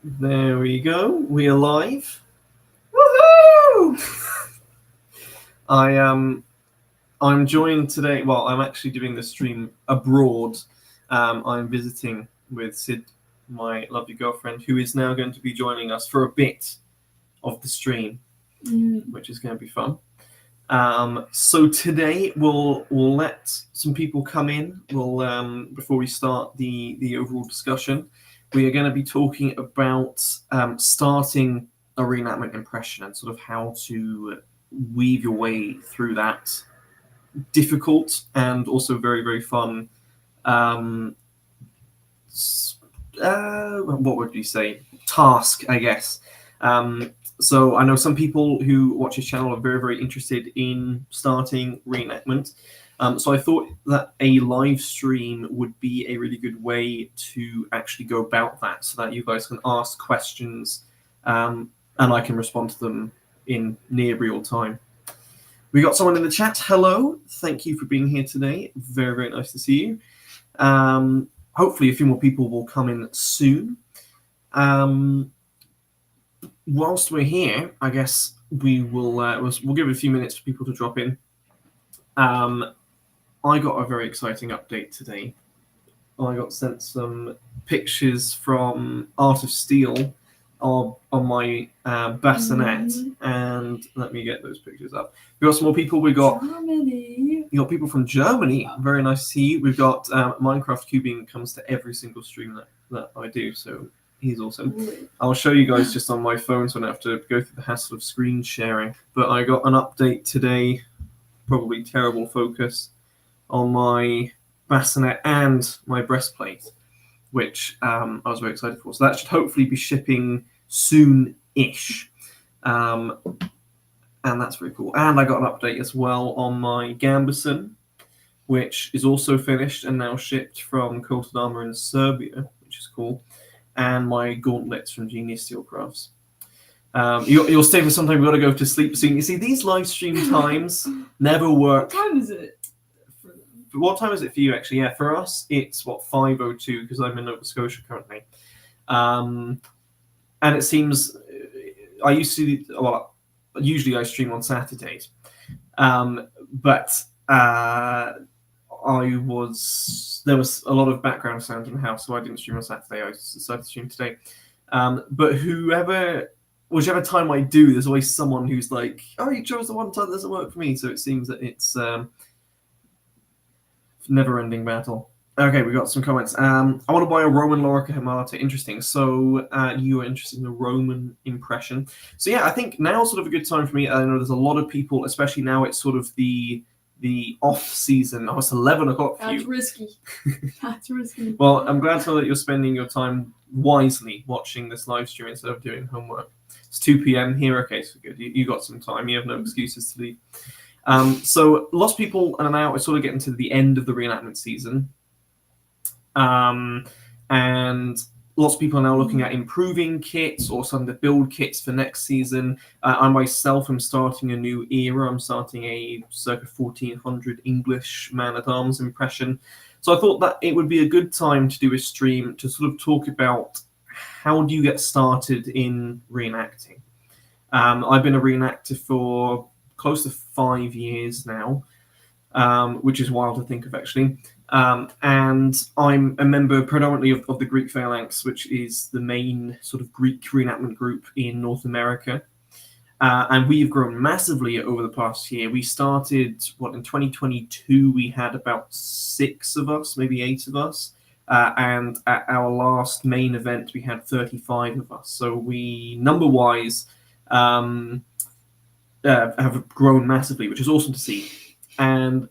There we go. We are live. Woohoo! I'm joined today. Well, I'm actually doing the stream abroad. I'm visiting with Sid, my lovely girlfriend, who is now going to be joining us for a bit of the stream, which is going to be fun. So today we'll let some people come in. We'll before we start the overall discussion, we are going to be talking about starting a reenactment impression and sort of how to weave your way through that difficult and also very, very fun what would you say, task, I guess. So I know some people who watch his channel are very, very interested in starting reenactment. So I thought that a live stream would be a really good way to actually go about that, so that you guys can ask questions and I can respond to them in near real time. We got someone in the chat. Hello, thank you for being here today. Very, very nice to see you. Hopefully a few more people will come in soon. Whilst we're here, I guess we'll give it a few minutes for people to drop in. I got a very exciting update today. I got sent some pictures from Art of Steel on my bassinet, and let me get those pictures up. We got some more people. We got Germany. You got people from Germany. Very nice to see you. We've got Minecraft Cubing comes to every single stream that I do, so he's awesome. I'll show you guys just on my phone, so I don't have to go through the hassle of screen sharing. But I got an update today, probably terrible focus, on my bassinet and my breastplate, which I was very excited for. So that should hopefully be shipping soon-ish. And that's very cool. And I got an update as well on my gambeson, which is also finished and now shipped from Coated Armor in Serbia, which is cool. And my gauntlets from Genius Steelcrafts. You'll stay for some time. We've got to go to sleep soon. You see, these live stream times never work. What time is it? What time is it for you, actually? Yeah, for us, it's 5:02 because I'm in Nova Scotia currently. And it seems usually I stream on Saturdays, but there was a lot of background sound in the house, so I didn't stream on Saturday. I decided to stream today. But whichever time I do, there's always someone who's like, "Oh, you chose the one time that doesn't work for me." So it seems that it's never-ending battle. Okay, we got some comments. I want to buy a Roman Lorica Himata. Interesting. So you are interested in the Roman impression. So yeah, I think now's sort of a good time for me. I know there's a lot of people, especially now it's sort of the off season. Oh, it's 11 o'clock for you. That's risky. That's risky. Well, I'm glad to know that you're spending your time wisely watching this live stream instead of doing homework. It's 2 p.m. here. Okay, so good. You got some time. You have no excuses to leave. So lots of people are now sort of getting to the end of the reenactment season. And lots of people are now looking at improving kits or starting to build kits for next season. I myself am starting a new era. I'm starting a circa 1400 English man-at-arms impression. So I thought that it would be a good time to do a stream to sort of talk about how do you get started in reenacting. I've been a reenactor for close to 5 years now, which is wild to think of, actually. And I'm a member predominantly of the Greek Phalanx, which is the main sort of Greek reenactment group in North America. And we've grown massively over the past year. We started, in 2022, we had about 6 of us, maybe 8 of us. And at our last main event, we had 35 of us. So we, number-wise, have grown massively, which is awesome to see. And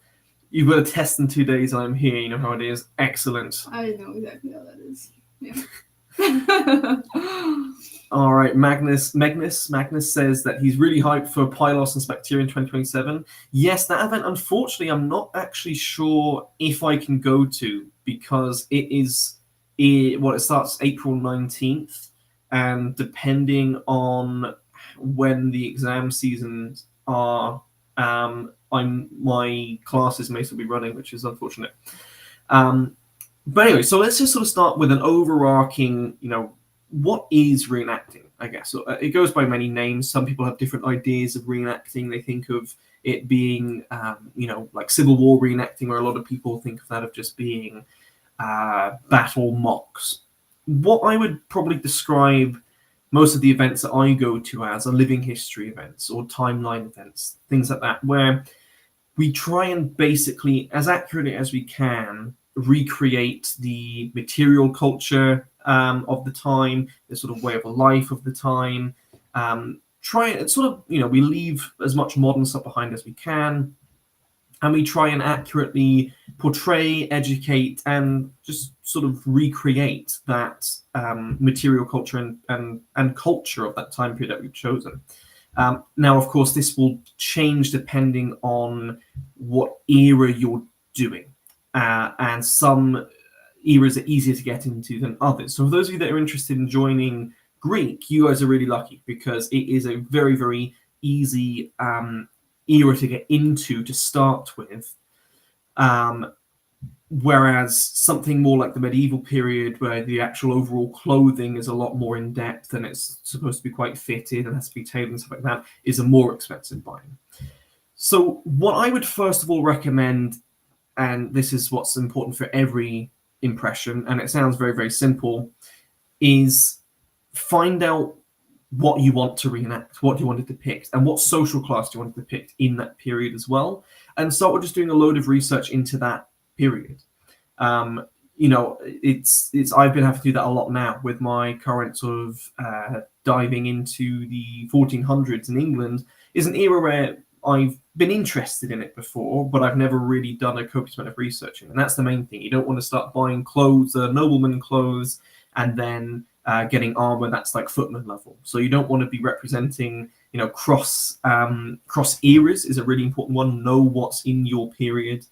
you've got a test in 2 days. I'm here. You know how it is. Excellent. I know exactly how that is. Yeah. All right. Magnus says that he's really hyped for Pylos and Specterian 2027. Yes, that event, unfortunately, I'm not actually sure if I can go to, because it starts April 19th. And depending on when the exam seasons are, my classes may still be running, which is unfortunate. But anyway, so let's just sort of start with an overarching, what is reenacting, I guess? So, it goes by many names. Some people have different ideas of reenacting. They think of it being, like Civil War reenacting, or a lot of people think of that of just being battle mocks. What I would probably describe most of the events that I go to as are living history events or timeline events, things like that, where we try and basically, as accurately as we can, recreate the material culture of the time, the sort of way of life of the time. Try and sort of, we leave as much modern stuff behind as we can, and we try and accurately portray, educate, and just sort of recreate that material culture and culture of that time period that we've chosen. Now, of course, this will change depending on what era you're doing, and some eras are easier to get into than others. So for those of you that are interested in joining Greek, you guys are really lucky, because it is a very, very easy era to get into to start with. Whereas something more like the medieval period, where the actual overall clothing is a lot more in depth and it's supposed to be quite fitted and has to be tailored and stuff like that, is a more expensive buy. So what I would first of all recommend, and this is what's important for every impression, and it sounds very, very simple, is find out what you want to reenact, what you want to depict, and what social class you want to depict in that period as well. And start with just doing a load of research into that period. It's I've been having to do that a lot now with my current sort of diving into the 1400s in England. Is an era where I've been interested in it before, but I've never really done a copious amount of research in. And that's the main thing. You don't want to start buying clothes, nobleman clothes, and then getting armor that's like footman level. So you don't want to be representing, cross eras is a really important one. Know what's in your period,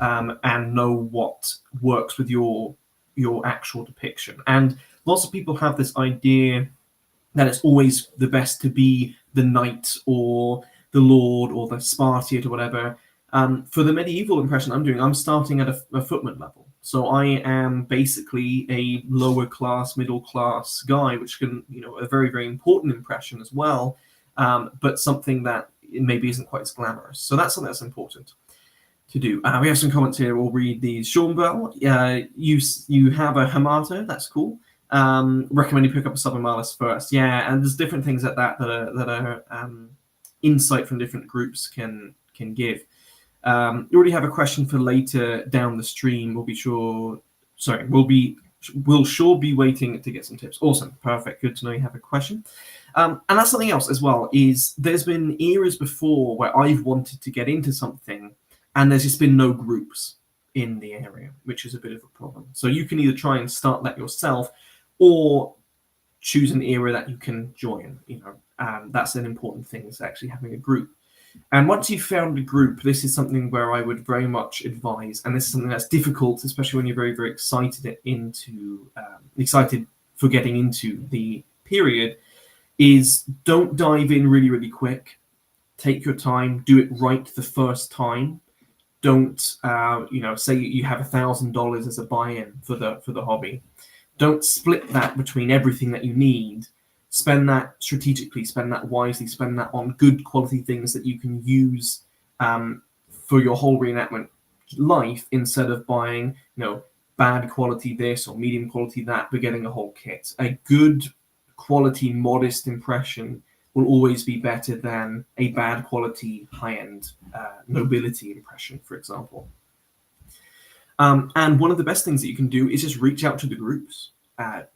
and know what works with your actual depiction. And lots of people have this idea that it's always the best to be the knight or the lord or the Spartiate or whatever. For the medieval impression I'm doing, I'm starting at a footman level. So I am basically a lower class, middle class guy, which can, a very, very important impression as well, but something that maybe isn't quite as glamorous. So that's something that's important to do. We have some comments here. We'll read these. Sean Bell, you have a Hamato. That's cool. Recommend you pick up a Sublimalis first. Yeah, and there's different things like that are insight from different groups can give. You already have a question for later down the stream. We'll sure be waiting to get some tips. Awesome, perfect, good to know you have a question. And that's something else as well, is there's been eras before where I've wanted to get into something and there's just been no groups in the area, which is a bit of a problem. So you can either try and start that yourself or choose an era that you can join. That's an important thing, is actually having a group. And once you've found a group, this is something where I would very much advise, and this is something that's difficult, especially when you're very, very excited for getting into the period, is don't dive in really, really quick. Take your time, do it right the first time. Don't, say you have $1,000 as a buy-in for the hobby. Don't split that between everything that you need. Spend that strategically, spend that wisely, spend that on good quality things that you can use for your whole reenactment life, instead of buying, bad quality this or medium quality that, but getting a whole kit. A good quality, modest impression will always be better than a bad quality, high-end nobility impression, for example. And one of the best things that you can do is just reach out to the groups.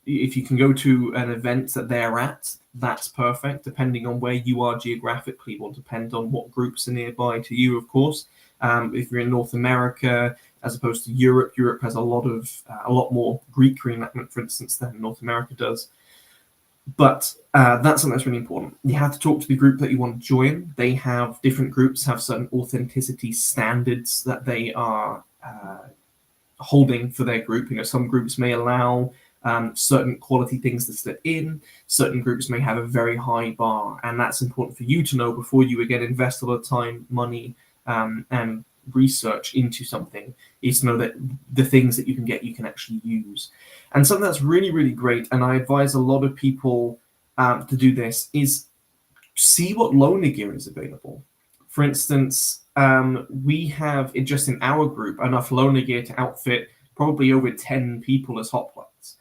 If you can go to an event that they're at, that's perfect. Depending on where you are geographically, it will depend on what groups are nearby to you, of course. If you're in North America, as opposed to Europe, Europe has a lot more Greek reenactment, for instance, than North America does. But that's something that's really important. You have to talk to the group that you want to join. Different groups have certain authenticity standards that they are holding for their group. Some groups may allow certain quality things to slip in. Certain groups may have a very high bar, and that's important for you to know before you again invest a lot of time, money, and research into something is to know that the things that you can get, you can actually use. And something that's really, really great, and I advise a lot of people to do this, is see what loaner gear is available. For instance, we have, just in our group, enough loaner gear to outfit probably over 10 people as hoplites.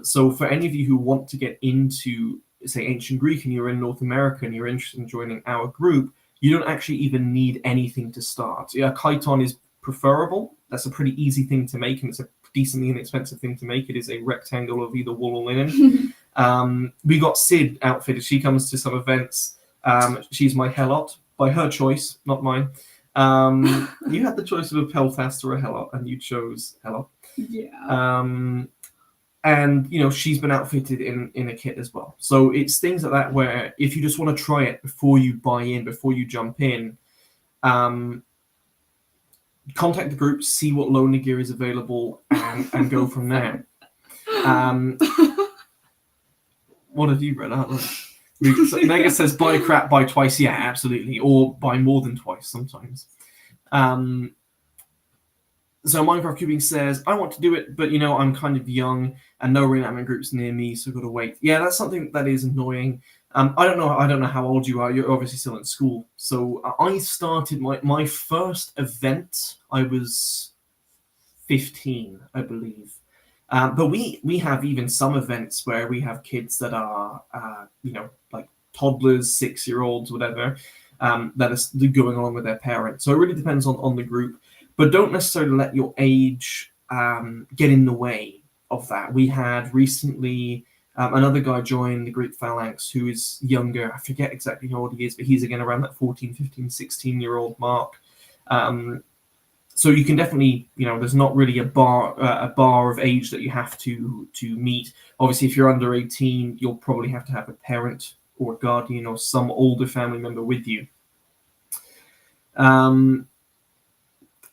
So for any of you who want to get into, say, ancient Greek, and you're in North America and you're interested in joining our group, you don't actually even need anything to start. Yeah, chiton is preferable. That's a pretty easy thing to make, and it's a decently inexpensive thing to make. It is a rectangle of either wool or linen. We got Sid outfitted. She comes to some events. She's my helot, by her choice, not mine. You had the choice of a Pelfast or a helot, and you chose helot. Yeah. And she's been outfitted in a kit as well. So it's things like that where if you just want to try it before you buy in, before you jump in, contact the group, see what loaner gear is available, and go from there. What have you read out? Mega says buy crap, buy twice. Yeah, absolutely. Or buy more than twice sometimes. So Minecraft Cubing says, I want to do it, but I'm kind of young and no reenactment groups near me, so I've got to wait. Yeah, that's something that is annoying. I don't know how old you are. You're obviously still in school. So I started my first event, I was 15, I believe. But we have even some events where we have kids that are, like toddlers, 6-year-olds, whatever, that are going along with their parents. So it really depends on the group. But don't necessarily let your age get in the way of that. We had recently another guy join the Greek Phalanx who is younger. I forget exactly how old he is, but he's again around that 14, 15, 16-year-old mark. So you can definitely, there's not really a bar of age that you have to meet. Obviously, if you're under 18, you'll probably have to have a parent or a guardian or some older family member with you.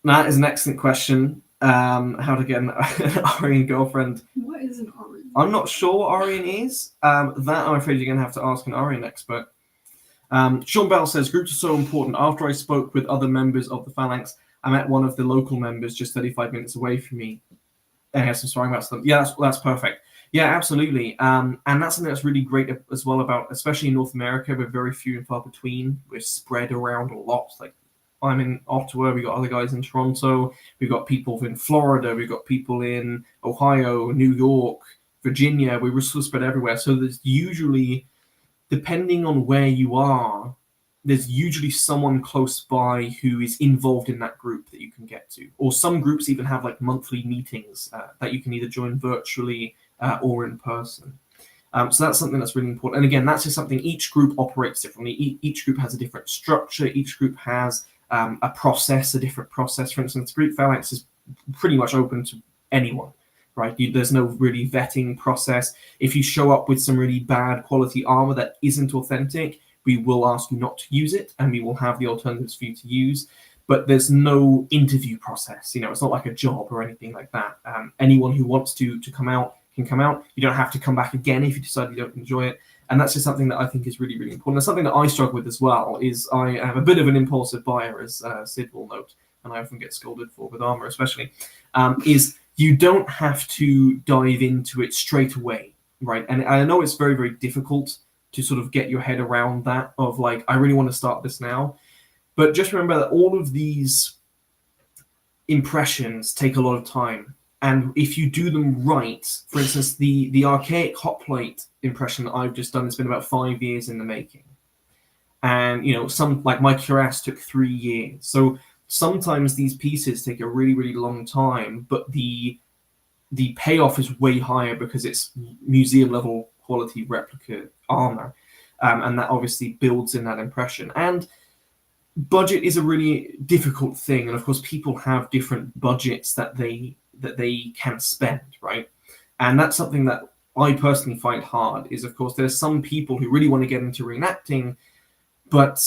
That is an excellent question. How to get an Aryan girlfriend. What is an Aryan? I'm not sure what Aryan is. That I'm afraid you're going to have to ask an Aryan expert. Sean Bell says, groups are so important. After I spoke with other members of the Phalanx, I met one of the local members just 35 minutes away from me. And has some sparring about stuff. Yeah, that's perfect. Yeah, absolutely. And that's something that's really great as well about, especially in North America, we're very few and far between. We're spread around a lot. Like, I'm in Ottawa, we got other guys in Toronto, we've got people in Florida, we've got people in Ohio, New York, Virginia. We were sort of spread everywhere. So there's usually, depending on where you are, there's usually someone close by who is involved in that group that you can get to. Or some groups even have like monthly meetings that you can either join virtually or in person. So that's something that's really important. And again, that's just something each group operates differently. Each group has a different structure. Each group has a different process. For instance, Greek Phalanx is pretty much open to anyone, right? There's no really vetting process. If you show up with some really bad quality armor that isn't authentic, we will ask you not to use it, and we will have the alternatives for you to use. But there's no interview process. It's not like a job or anything like that. Anyone who wants to come out can come out. You don't have to come back again if you decide you don't enjoy it. And that's just something that I think is really, really important. And something that I struggle with as well is I have a bit of an impulsive buyer, as Sid will note, and I often get scolded for with armor especially, is you don't have to dive into it straight away, right? And I know it's very, very difficult to sort of get your head around that of like, I really want to start this now. But just remember that all of these impressions take a lot of time. And if you do them right, for instance, the archaic hoplite impression that I've just done has been about 5 years in the making. And, some, like my cuirass took 3 years. So sometimes these pieces take a really, really long time, but the payoff is way higher because it's museum level quality replica armor. And that obviously builds in that impression. And budget is a really difficult thing. And of course, people have different budgets that they can spend, right? And that's something that I personally find hard is, of course, there's some people who really want to get into reenacting, but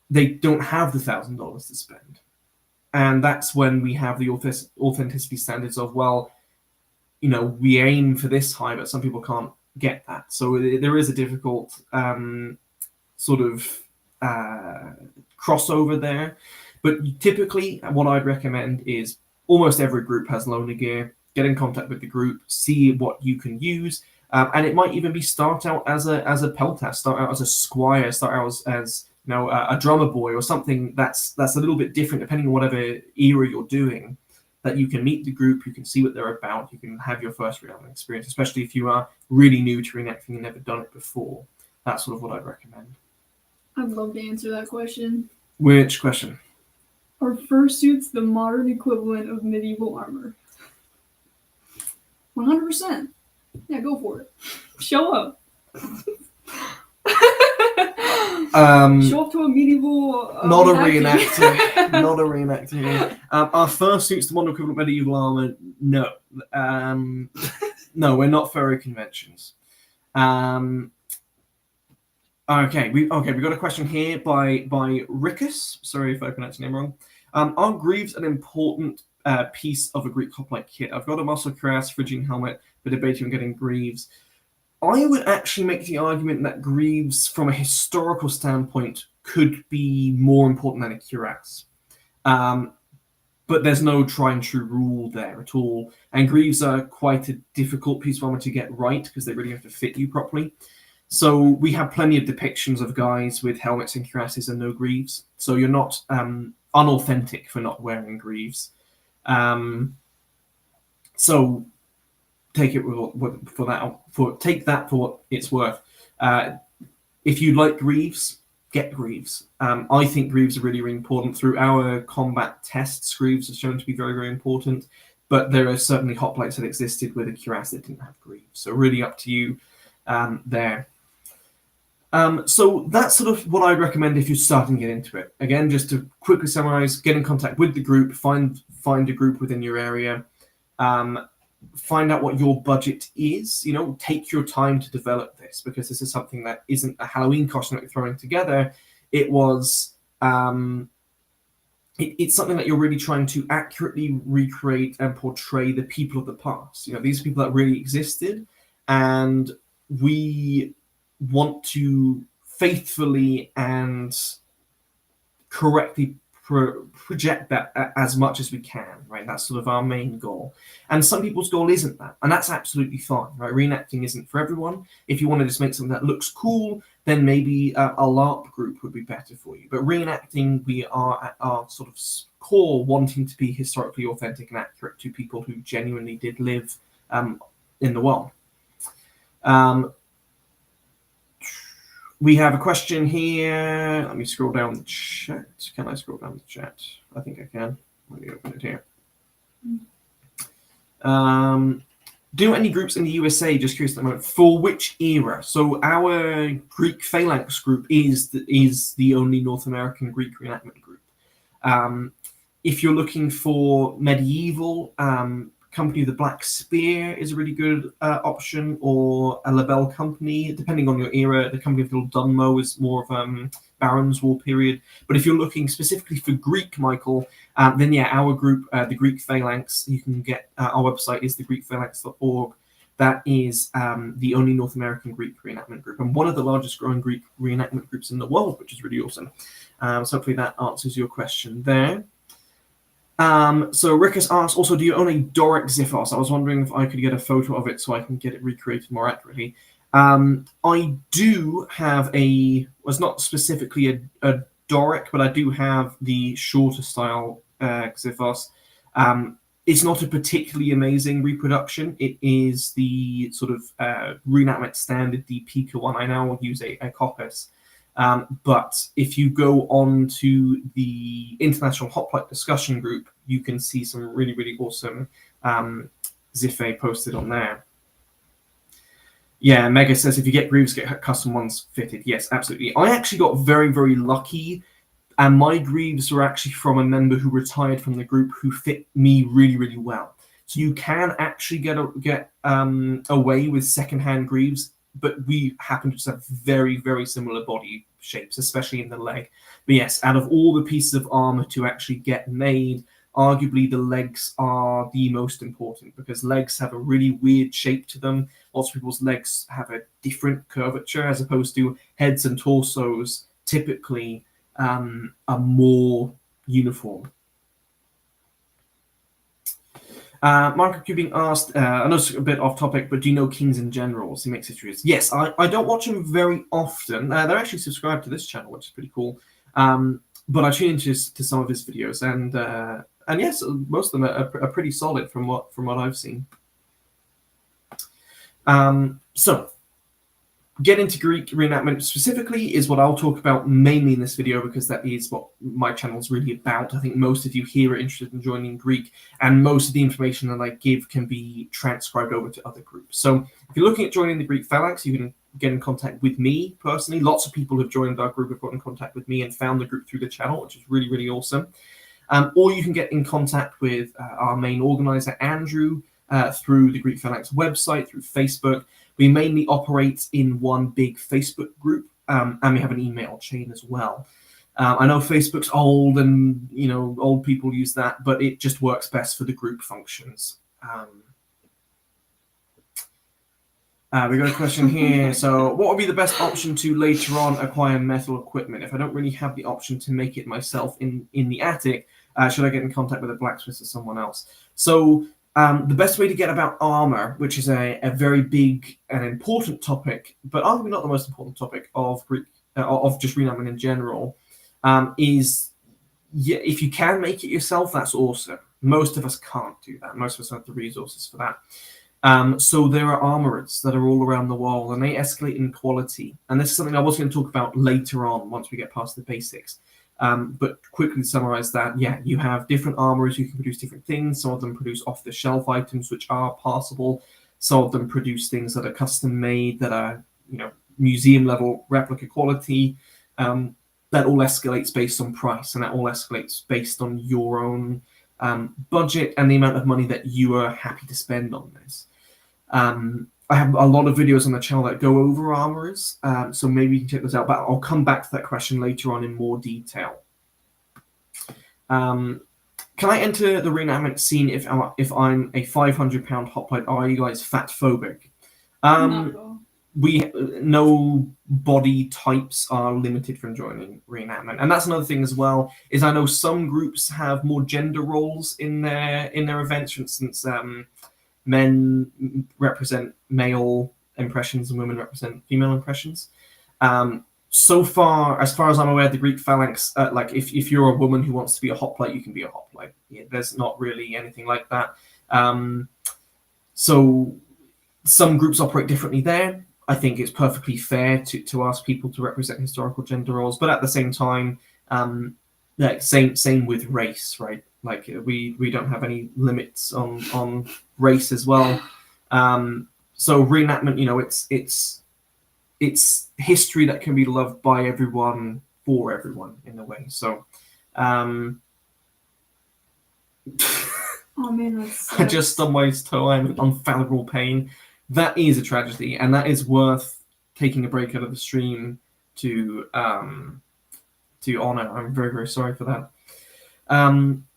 they don't have the $1,000 to spend. And that's when we have the authenticity standards of, well, we aim for this high, but some people can't get that. So there is a difficult sort of crossover there. But typically, what I'd recommend is almost every group has loaner gear. Get in contact with the group, see what you can use, and it might even be start out as a peltaster, start out as a squire, start out as a drummer boy or something that's a little bit different depending on whatever era you're doing. That you can meet the group, you can see what they're about, you can have your first reenactment experience, especially if you are really new to reenacting and never done it before. That's sort of what I'd recommend. I'd love to answer that question. Which question? Are fursuits the modern equivalent of medieval armor? 100%. Yeah, go for it. Show up. Show up to a medieval. Not a reenactor. Not a reenactor. Our fursuits, the modern equivalent of medieval armor. No. No, we're not furry conventions. Okay, we got a question here by Rickus. Sorry if I pronounced your name wrong. Are greaves an important piece of a Greek hoplite kit? I've got a muscle cuirass, Phrygian helmet, but debating on getting greaves. I would actually make the argument that greaves, from a historical standpoint, could be more important than a cuirass. But there's no try and true rule there at all. And greaves are quite a difficult piece of armor to get right because they really have to fit you properly. So we have plenty of depictions of guys with helmets and cuirasses and no greaves. So you're not unauthentic for not wearing greaves. So take it take that for what it's worth. If you like greaves, get greaves. I think greaves are really, really important. Through our combat tests, greaves are shown to be very, very important. But there are certainly hoplites that existed with a cuirass that didn't have greaves. So really up to you there. So that's sort of what I'd recommend if you're starting to get into it. Again, just to quickly summarize, get in contact with the group, find a group within your area, find out what your budget is. Take your time to develop this, because this is something that isn't a Halloween costume that you're throwing together. It was it's something that you're really trying to accurately recreate and portray the people of the past. These are people that really existed, and we want to faithfully and correctly project that as much as we can, right? That's sort of our main goal. And some people's goal isn't that, and that's absolutely fine, right? Reenacting isn't for everyone. If you want to just make something that looks cool, then maybe a LARP group would be better for you. But reenacting, we are at our sort of core wanting to be historically authentic and accurate to people who genuinely did live in the world. We have a question here. Let me scroll down the chat. Can I scroll down the chat? I think I can. Let me open it here. Do any groups in the USA, just curious at the moment, for which era? So our Greek Phalanx group is the only North American Greek reenactment group. If you're looking for medieval, Company of the Black Spear is a really good option, or a Labelle Company, depending on your era. The Company of Little Dunmow is more of Baron's War period. But if you're looking specifically for Greek, Michael, then yeah, our group, the Greek Phalanx, you can get, our website is thegreekphalanx.org. That is the only North American Greek reenactment group, and one of the largest growing Greek reenactment groups in the world, which is really awesome. So hopefully that answers your question there. So Rickus asked, also, do you own a Doric Xiphos? I was wondering if I could get a photo of it so I can get it recreated more accurately. I do have it's not specifically a Doric, but I do have the shorter style Xiphos. It's not a particularly amazing reproduction. It is the sort of reenactment standard, the Pika one. I now use a Coppice. But if you go on to the International Hoplite discussion group, you can see some really, really awesome Xiphe posted on there. Yeah, Mega says if you get greaves, get custom ones fitted. Yes, absolutely. I actually got very, very lucky, and my greaves were actually from a member who retired from the group who fit me really, really well. So you can actually get away with secondhand greaves, but we happen to just have very, very similar body shapes, especially in the leg. But yes, out of all the pieces of armor to actually get made, arguably the legs are the most important, because legs have a really weird shape to them. Lots of people's legs have a different curvature, as opposed to heads and torsos typically are more uniform. Marco Cubing asked, I know it's a bit off topic, but do you know Kings and Generals? He makes histories. Yes, I don't watch them very often. They're actually subscribed to this channel, which is pretty cool. But I tune into some of his videos, and yes, most of them are pretty solid from what I've seen. So, get into Greek reenactment specifically is what I'll talk about mainly in this video, because that is what my channel is really about. I think most of you here are interested in joining Greek, and most of the information that I give can be transcribed over to other groups. So if you're looking at joining the Greek Phalanx, you can get in contact with me personally. Lots of people have joined our group, have got in contact with me and found the group through the channel, which is really, really awesome. Or you can get in contact with our main organizer, Andrew, through the Greek Phalanx website, through Facebook. We mainly operate in one big Facebook group, and we have an email chain as well. I know Facebook's old, and old people use that, but it just works best for the group functions. We got a question here. So, what would be the best option to later on acquire metal equipment? If I don't really have the option to make it myself in the attic, should I get in contact with a blacksmith or someone else? So, the best way to get about armor, which is a very big and important topic, but arguably not the most important topic of Greek, of just reenactment in general, is if you can make it yourself, that's awesome. Most of us can't do that. Most of us don't have the resources for that. So there are armorers that are all around the world, and they escalate in quality. And this is something I was going to talk about later on once we get past the basics. But quickly to summarize that, yeah, you have different armorers who can produce different things. Some of them produce off-the-shelf items which are passable. Some of them produce things that are custom-made, that are museum-level replica quality. That all escalates based on price, and that all escalates based on your own budget and the amount of money that you are happy to spend on this. I have a lot of videos on the channel that go over armorers, so maybe you can check those out, but I'll come back to that question later on in more detail. Can I enter the reenactment scene if I'm a 500-pound hoplite? Are you guys fat phobic? Not at all. No body types are limited from joining reenactment, and that's another thing as well. Is I know some groups have more gender roles in their events. For instance, men represent male impressions and women represent female impressions. So far as I'm aware, the Greek Phalanx, like if you're a woman who wants to be a hoplite, you can be a hoplite. Yeah, there's not really anything like that. So some groups operate differently there. I think it's perfectly fair to ask people to represent historical gender roles, but at the same time, like same with race, right? Like we don't have any limits on race as well. So reenactment, it's history that can be loved by everyone for everyone in a way. So Oh man, that's I just stubbed my toe. I'm in unfathomable pain. That is a tragedy, and that is worth taking a break out of the stream to honor. I'm very, very sorry for that.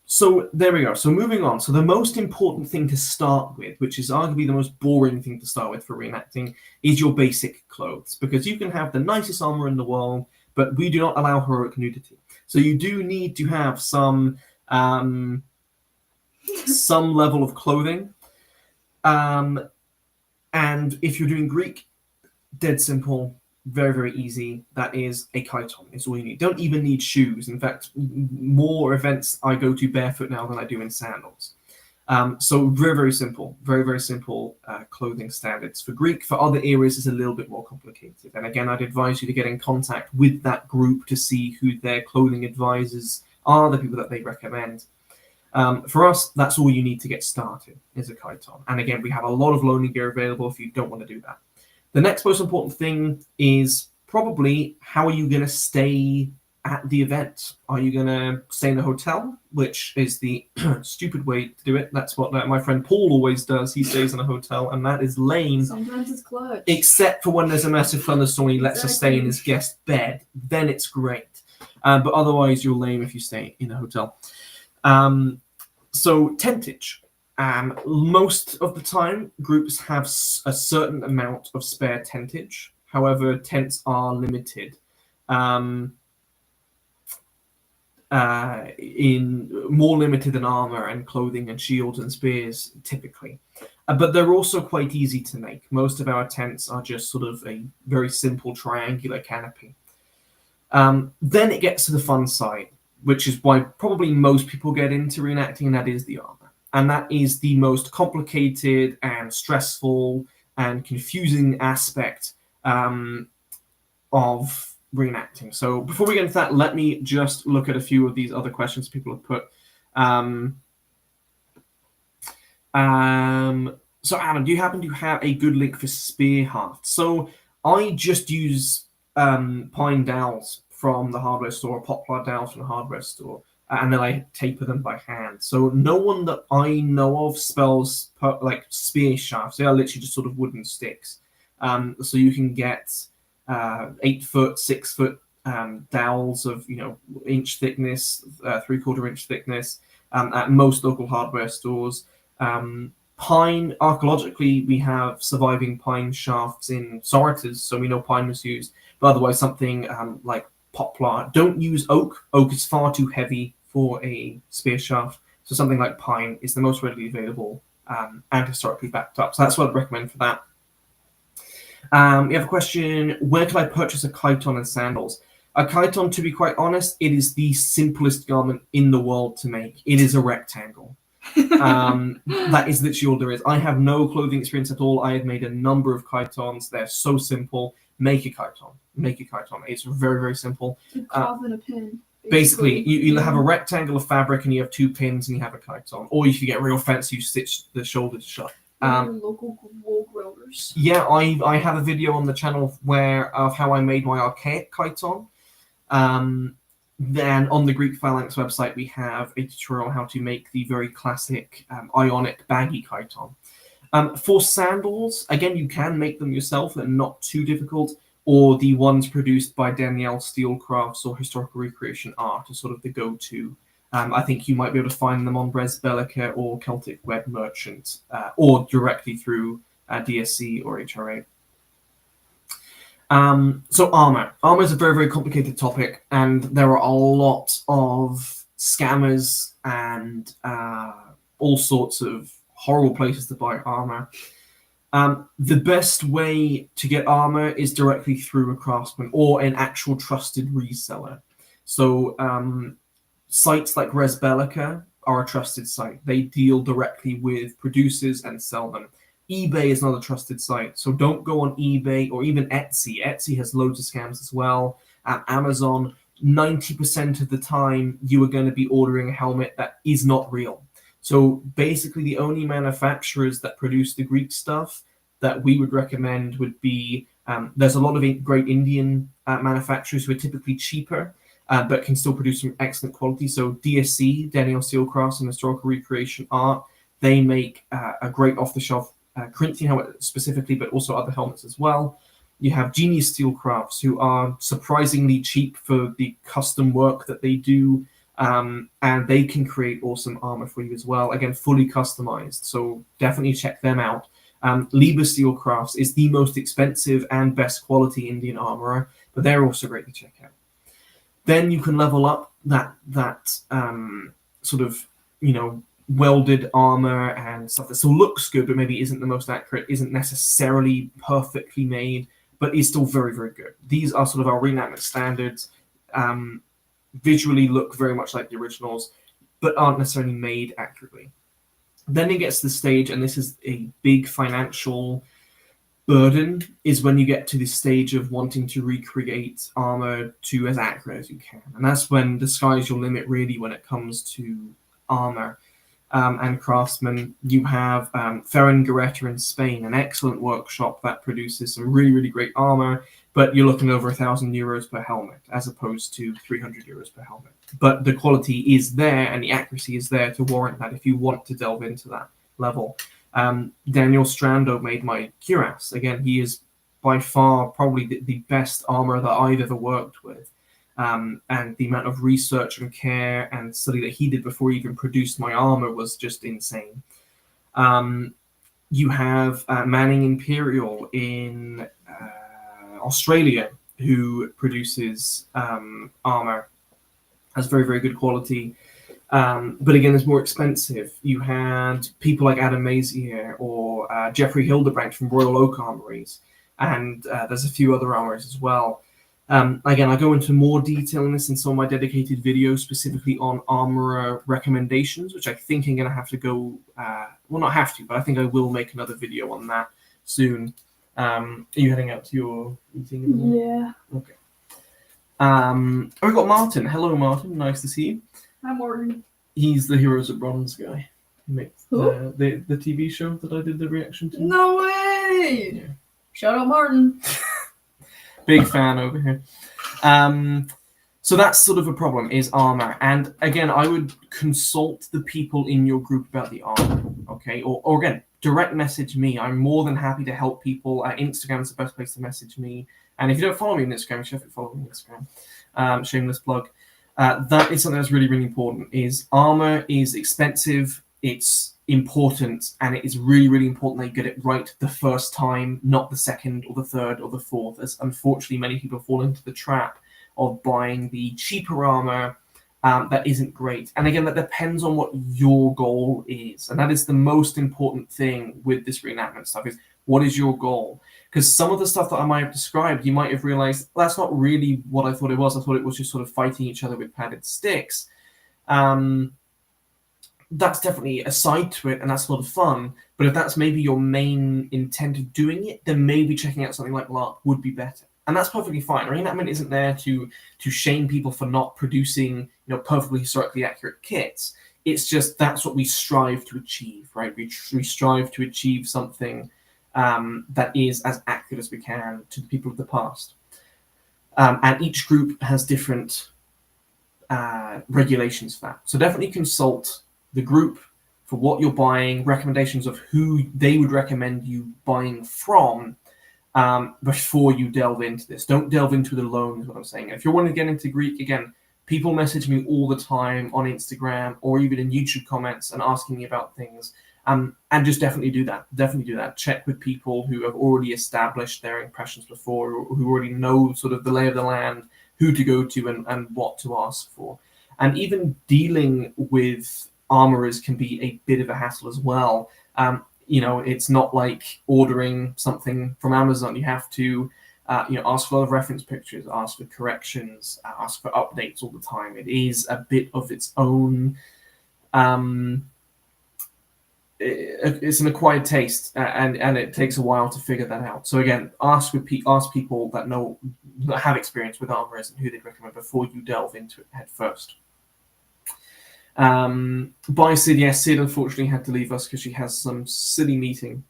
So there we go. So moving on. So the most important thing to start with, which is arguably the most boring thing to start with for reenacting, is your basic clothes, because you can have the nicest armor in the world, but we do not allow heroic nudity. So you do need to have some level of clothing. And if you're doing Greek, dead simple, very, very easy. That is a chiton. It's all you need. Don't even need shoes. In fact, more events I go to barefoot now than I do in sandals. So very, very simple. Very, very simple clothing standards. For Greek, for other areas, it's a little bit more complicated. And again, I'd advise you to get in contact with that group to see who their clothing advisors are, the people that they recommend. For us, that's all you need to get started, is a chiton. And again, we have a lot of loaning gear available if you don't want to do that. The next most important thing is probably, how are you going to stay at the event? Are you going to stay in a hotel, which is the stupid way to do it? That's what my friend Paul always does. He stays in a hotel, and that is lame. Sometimes it's clutch. Except for when there's a massive thunderstorm, he lets us stay in his guest bed. Then it's great. But otherwise, you're lame if you stay in a hotel. So tentage. Most of the time, groups have a certain amount of spare tentage. However, tents are limited. in more limited than armor and clothing and shields and spears typically. But they're also quite easy to make. Most of our tents are just sort of a very simple triangular canopy. Then it gets to the fun side, which is why probably most people get into reenacting, and that is the armor. And that is the most complicated and stressful and confusing aspect of reenacting. So before we get into that, let me just look at a few of these other questions people have put. So Adam, do you happen to have a good link for spear hafts? So I just use pine dowels from the hardware store, poplar dowels from the hardware store, and then I taper them by hand. So no one that I know of spells like spear shafts. They are literally just sort of wooden sticks. So you can get 8 foot, 6 foot dowels of inch thickness, 3/4 inch thickness at most local hardware stores. Pine, archaeologically, we have surviving pine shafts in Sorates, so we know pine was used. But otherwise, something like poplar. Don't use oak. Oak is far too heavy for a spear shaft. So something like pine is the most readily available and historically backed up. So that's what I'd recommend for that. We have a question: where can I purchase a chiton and sandals? A chiton, to be quite honest, it is the simplest garment in the world to make. It is a rectangle. That is literally all there is. I have no clothing experience at all. I have made a number of chitons. They're so simple. Make a chiton. Make a chiton. It's very, very simple. A cloth and a pin. Basically, you have a rectangle of fabric and you have 2 pins and you have a chiton. Or if you get real fancy, you stitch the shoulders shut. Local wool growers. Yeah, I have a video on the channel of how I made my archaic chiton. Then on the Greek Phalanx website, we have a tutorial on how to make the very classic Ionic baggy chiton. For sandals, again, you can make them yourself. They're not too difficult. Or the ones produced by Danielle Steelcrafts or Historical Recreation Art are sort of the go-to. I think you might be able to find them on Res Bellica or Celtic Web Merchant, or directly through DSC or HRA. So armor. Armor is a very, very complicated topic, and there are a lot of scammers and all sorts of horrible places to buy armor. The best way to get armor is directly through a craftsman or an actual trusted reseller. So sites like Res Bellica are a trusted site. They deal directly with producers and sell them. eBay is not a trusted site, so don't go on eBay or even Etsy. Etsy has loads of scams as well. At Amazon, 90% of the time, you are going to be ordering a helmet that is not real. So basically, the only manufacturers that produce the Greek stuff that we would recommend would be, there's a lot of great Indian manufacturers who are typically cheaper, but can still produce some excellent quality. So DSC, Danielle Steelcrafts and Historical Recreation Art, they make a great off-the-shelf Corinthian helmet specifically, but also other helmets as well. You have Genius Steelcrafts, who are surprisingly cheap for the custom work that they do, and they can create awesome armor for you as well. Again, fully customized, so definitely check them out. Liber Steelcrafts is the most expensive and best quality Indian armorer, but they're also great to check out. Then you can level up that sort of, welded armor and stuff that still looks good, but maybe isn't the most accurate, isn't necessarily perfectly made, but is still very, very good. These are sort of our reenactment standards. Visually look very much like the originals, but aren't necessarily made accurately. Then it gets to the stage, and this is a big financial burden, is when you get to the stage of wanting to recreate armor to as accurate as you can. And that's when the sky's your limit, really, when it comes to armor. And craftsmen. You have Ferran Garreta in Spain, an excellent workshop that produces some really, really great armor, but you're looking over €1,000 per helmet as opposed to €300 per helmet. But the quality is there and the accuracy is there to warrant that if you want to delve into that level. Daniel Strando made my cuirass. Again, he is by far probably the best armor that I've ever worked with. And the amount of research and care and study that he did before he even produced my armor was just insane. You have Manning Imperial in Australia, who produces armor. has very, very good quality. But again, it's more expensive. You had people like Adam Mazier or Jeffrey Hildebrandt from Royal Oak Armories, and there's a few other armories as well. Again, I go into more detail in this in some of my dedicated videos, specifically on armorer recommendations, which I think I'm going to have to go, well, not have to, but I think I will make another video on that soon. Are you heading out to your meeting? Yeah. Okay. We've got Martin. Hello, Martin. Nice to see you. Hi, Morgan. He's the Heroes of Bronze guy. He makes Who? the TV show that I did the reaction to. No way! Yeah. Shout out Martin. Big fan over here. So that's sort of a problem, is armor. And again, I would consult the people in your group about the armor, okay? Or again, direct message me. I'm more than happy to help people. Instagram is the best place to message me. And if you don't follow me on Instagram, you should follow me on Instagram. Shameless plug. That is something that's really, really important, is armor is expensive, it's important, and it is really, really important that you get it right the first time, not the second or the third or the fourth, as unfortunately many people fall into the trap of buying the cheaper armor that isn't great. And again, that depends on what your goal is. And that is the most important thing with this reenactment stuff, is what is your goal? Because some of the stuff that I might have described, you might have realized that's not really what I thought it was. I thought it was just sort of fighting each other with padded sticks. That's definitely a side to it, and that's a lot of fun. But if that's maybe your main intent of doing it, then maybe checking out something like LARP would be better. And that's perfectly fine. Reenactment isn't there to shame people for not producing, perfectly historically accurate kits. It's just that's what we strive to achieve, right? We strive to achieve something that is as accurate as we can to the people of the past. And each group has different regulations for that. So definitely consult the group for what you're buying, recommendations of who they would recommend you buying from before you delve into this. Don't delve into it alone, is what I'm saying. If you're wanting to get into Greek, again, people message me all the time on Instagram or even in YouTube comments and asking me about things. And just definitely do that. Definitely do that. Check with people who have already established their impressions before, or who already know sort of the lay of the land, who to go to and what to ask for. And even dealing with armorers can be a bit of a hassle as well. It's not like ordering something from Amazon. You have to ask for a lot of reference pictures, ask for corrections, ask for updates all the time. It is a bit of its own... it's an acquired taste, and it takes a while to figure that out. So again, ask people that have experience with armorers and who they'd recommend before you delve into it head first. Bye, Sid. Yes, Sid unfortunately had to leave us because she has some silly meeting.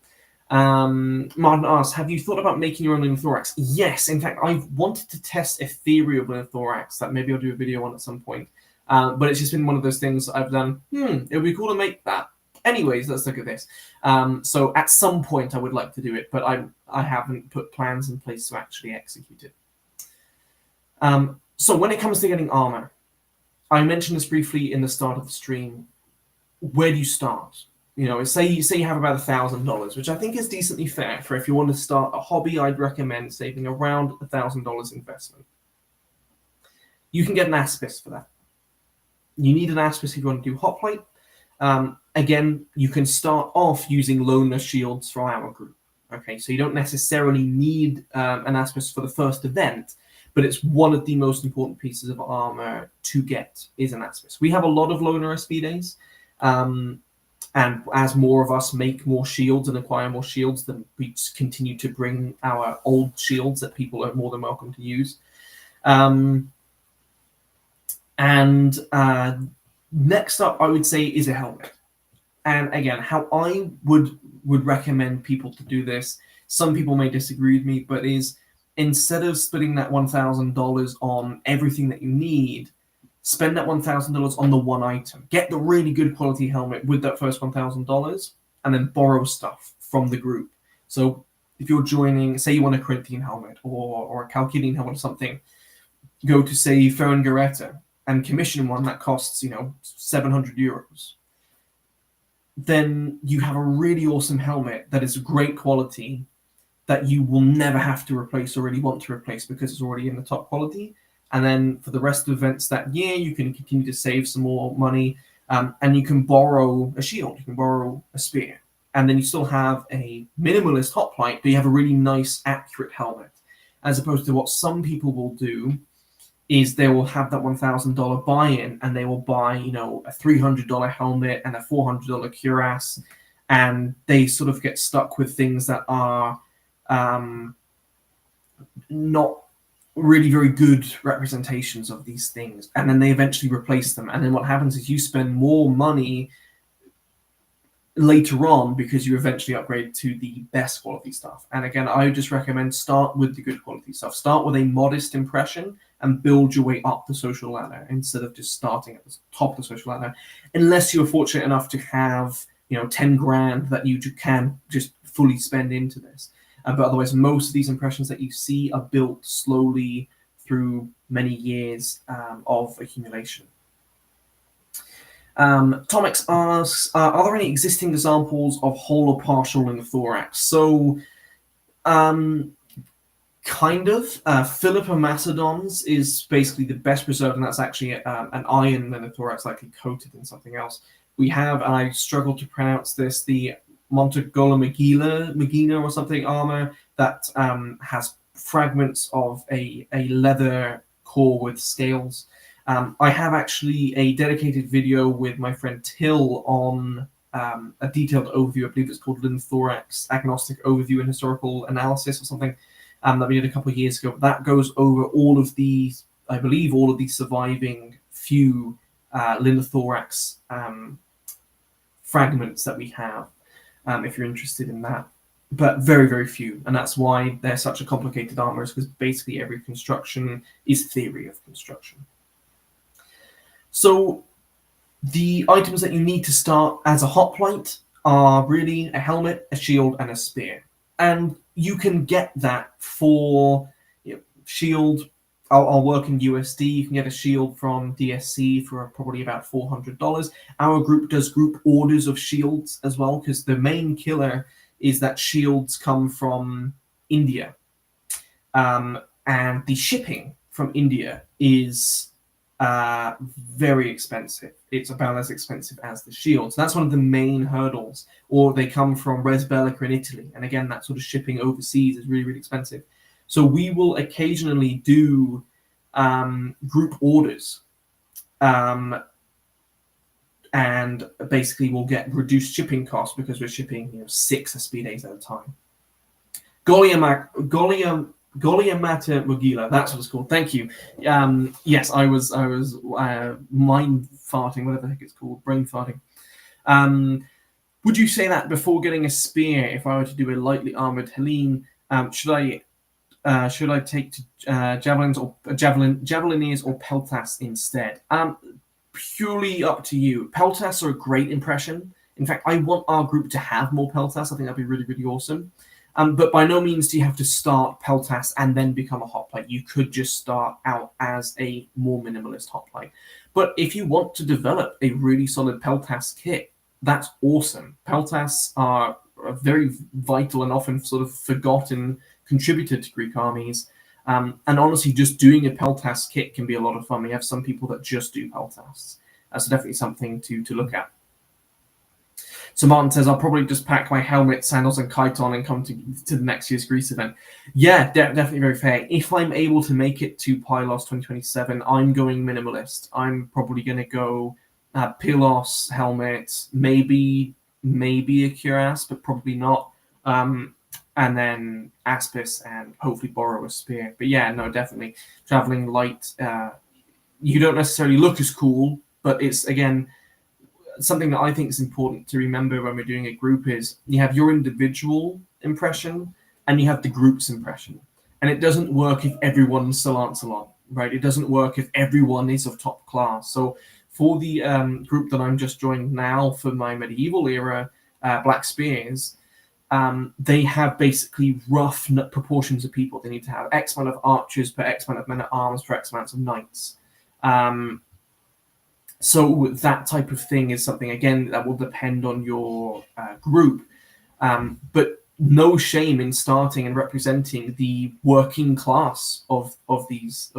Martin asks, have you thought about making your own linothorax? Yes, in fact, I've wanted to test a theory of linothorax that maybe I'll do a video on at some point. But it's just been one of those things I've done. It would be cool to make that. Anyways, let's look at this. So at some point I would like to do it, but I haven't put plans in place to actually execute it. So when it comes to getting armor, I mentioned this briefly in the start of the stream. Where do you start? Say you have about $1,000, which I think is decently fair for if you want to start a hobby. I'd recommend saving around $1,000 investment. You can get an aspis for that. You need an aspis if you want to do hot plate. Again, you can start off using loner shields from our group. Okay, so you don't necessarily need an aspis for the first event, but it's one of the most important pieces of armor to get is an aspis. We have a lot of loner SPDs, and as more of us make more shields and acquire more shields, then we continue to bring our old shields that people are more than welcome to use. Next up, I would say, is a helmet. And again, how I would recommend people to do this, some people may disagree with me, but is instead of splitting that $1,000 on everything that you need, spend that $1,000 on the one item. Get the really good quality helmet with that first $1,000, and then borrow stuff from the group. So if you're joining, say you want a Corinthian helmet or a Chalcidian helmet or something, go to, say, Ferengureta and commission one that costs, 700 euros. Then you have a really awesome helmet that is great quality that you will never have to replace or really want to replace because it's already in the top quality. And then for the rest of events that year, you can continue to save some more money, and you can borrow a shield, you can borrow a spear. And then you still have a minimalist hoplite, but you have a really nice, accurate helmet. As opposed to what some people will do is they will have that $1,000 buy-in, and they will buy, a $300 helmet and a $400 cuirass, and they sort of get stuck with things that are not really very good representations of these things, and then they eventually replace them. And then what happens is you spend more money later on because you eventually upgrade to the best quality stuff. And again, I would just recommend start with the good quality stuff. Start with a modest impression and build your way up the social ladder instead of just starting at the top of the social ladder, unless you're fortunate enough to have 10 grand that you can just fully spend into this. But otherwise, most of these impressions that you see are built slowly through many years of accumulation. Tomix asks, are there any existing examples of whole or partial in the thorax? So, kind of. Philippa Macedons is basically the best preserved, and that's actually an iron in the thorax, likely coated in something else. We have, and I struggle to pronounce this, the Montegola Magina or something armor that has fragments of a leather core with scales. I have actually a dedicated video with my friend Till on a detailed overview. I believe it's called Linthorax Agnostic Overview and Historical Analysis or something that we did a couple of years ago. That goes over all of these, I believe, all of these surviving few Linthorax fragments that we have, if you're interested in that. But very, very few. And that's why they're such a complicated armor, is because basically every construction is theory of construction. So the items that you need to start as a hoplite are really a helmet, a shield, and a spear. And you can get that for shield. I'll work in USD. You can get a shield from DSC for probably about $400. Our group does group orders of shields as well, because the main killer is that shields come from India. And the shipping from India is very expensive. It's about as expensive as the shields. That's one of the main hurdles. Or they come from Res Bellica in Italy, and again, that sort of shipping overseas is really, really expensive. So we will occasionally do group orders, and basically we'll get reduced shipping costs because we're shipping 6 SP days at a time. Golia Mata Mogila, that's what it's called. Thank you. Yes, I was mind farting, whatever the heck it's called, brain farting. Would you say that before getting a spear, if I were to do a lightly armored Helene, should I take to javelins or javelineers or peltas instead? Purely up to you. Peltas are a great impression. In fact, I want our group to have more peltas. I think that'd be really, really awesome. But by no means do you have to start peltas and then become a hoplite. You could just start out as a more minimalist hoplite. But if you want to develop a really solid peltas kit, that's awesome. Peltas are a very vital and often sort of forgotten contributor to Greek armies. And honestly, just doing a peltas kit can be a lot of fun. We have some people that just do peltas. That's definitely something to look at. So Martin says, I'll probably just pack my helmet, sandals, and chiton and come to the next year's Greece event. Yeah, definitely very fair. If I'm able to make it to Pylos 2027, I'm going minimalist. I'm probably going to go Pylos helmet, maybe a cuirass, but probably not. And then Aspis and hopefully borrow a spear. But yeah, no, definitely. Traveling light, you don't necessarily look as cool, but it's, again, something that I think is important to remember when we're doing a group is you have your individual impression and you have the group's impression. And it doesn't work if everyone's Sir Lancelot, right? It doesn't work if everyone is of top class. So for the group that I'm just joined now for my medieval era Black Spears, they have basically rough proportions of people. They need to have X amount of archers per X amount of men at arms per X amount of knights. So that type of thing is something, again, that will depend on your group. But no shame in starting and representing the working class of these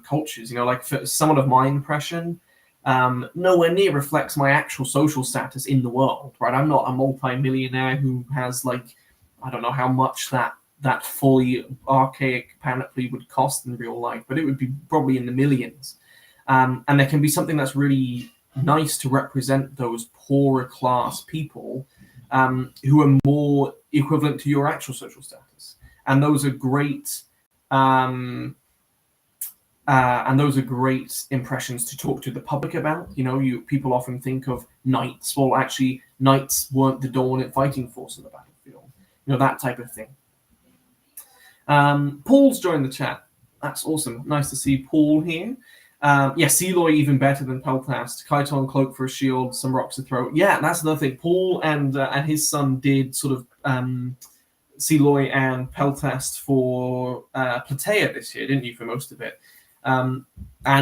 cultures. You know, like for someone of my impression, nowhere near reflects my actual social status in the world, right? I'm not a multi-millionaire who has, like, I don't know how much that fully archaic panoply would cost in real life, but it would be probably in the millions. And there can be something that's really nice to represent those poorer class people who are more equivalent to your actual social status. And those are great. And those are great impressions to talk to the public about. You know, people often think of knights. Well, actually, knights weren't the dominant fighting force in the battlefield. You know, that type of thing. Paul's joined the chat. That's awesome. Nice to see Paul here. Yeah, Seloy even better than Peltast. Chiton cloak for a shield, some rocks to throw. Yeah, that's another thing. Paul and his son did sort of Seloy and Peltast for Platea this year, didn't you, for most of it? And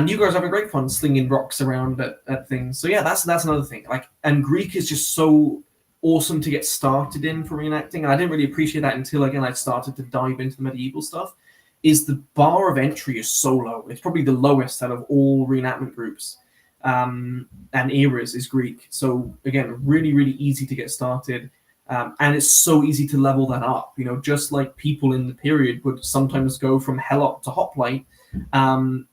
you guys are having great fun slinging rocks around at things. So yeah, that's another thing. Like, and Greek is just so awesome to get started in for reenacting. And I didn't really appreciate that until, again, I started to dive into the medieval stuff. Is the bar of entry is so low. It's probably the lowest out of all reenactment groups and eras is Greek. So again, really, really easy to get started. And it's so easy to level that up. You know, just like people in the period would sometimes go from Helot to Hoplite,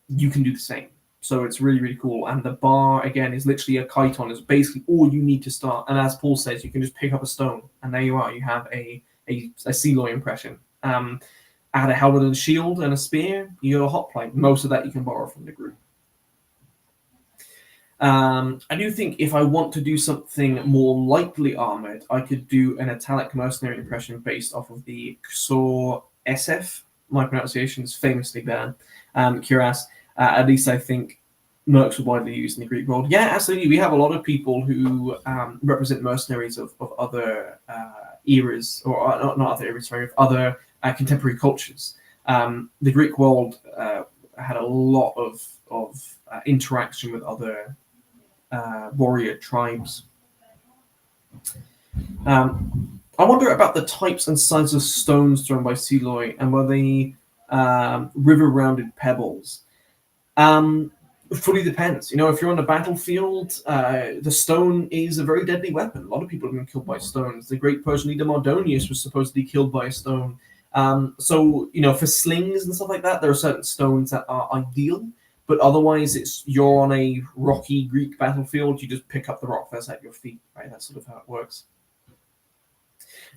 you can do the same. So it's really, really cool. And the bar, again, is literally a chiton. Is basically all you need to start. And as Paul says, you can just pick up a stone. And there you are. You have a Seloy impression. Add a helmet and a shield and a spear, you got a hoplite. Most of that you can borrow from the group. I do think if I want to do something more lightly armored, I could do an Italic mercenary impression based off of the Xor SF. My pronunciation is famously bad. Cuirass. At least I think mercs are widely used in the Greek world. Yeah, absolutely. We have a lot of people who represent mercenaries of other eras, or not other eras, sorry, of other contemporary cultures. The Greek world had a lot of interaction with other warrior tribes. I wonder about the types and sizes of stones thrown by Seloy, and were they river-rounded pebbles? Fully depends. You know, if you're on the battlefield, the stone is a very deadly weapon. A lot of people have been killed by stones. The great Persian leader Mardonius was supposedly killed by a stone. So, you know, for slings and stuff like that, there are certain stones that are ideal, but otherwise you're on a rocky Greek battlefield, you just pick up the rock that's at your feet, right? That's sort of how it works.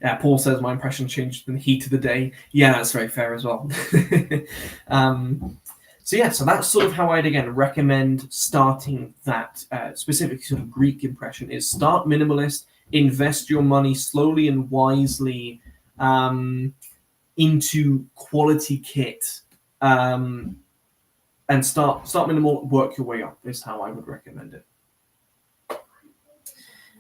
Yeah, Paul says my impression changed in the heat of the day. Yeah, that's very fair as well. So that's sort of how I'd, again, recommend starting that specific sort of Greek impression is start minimalist, invest your money slowly and wisely into quality kit, and start minimal, work your way up is how I would recommend it.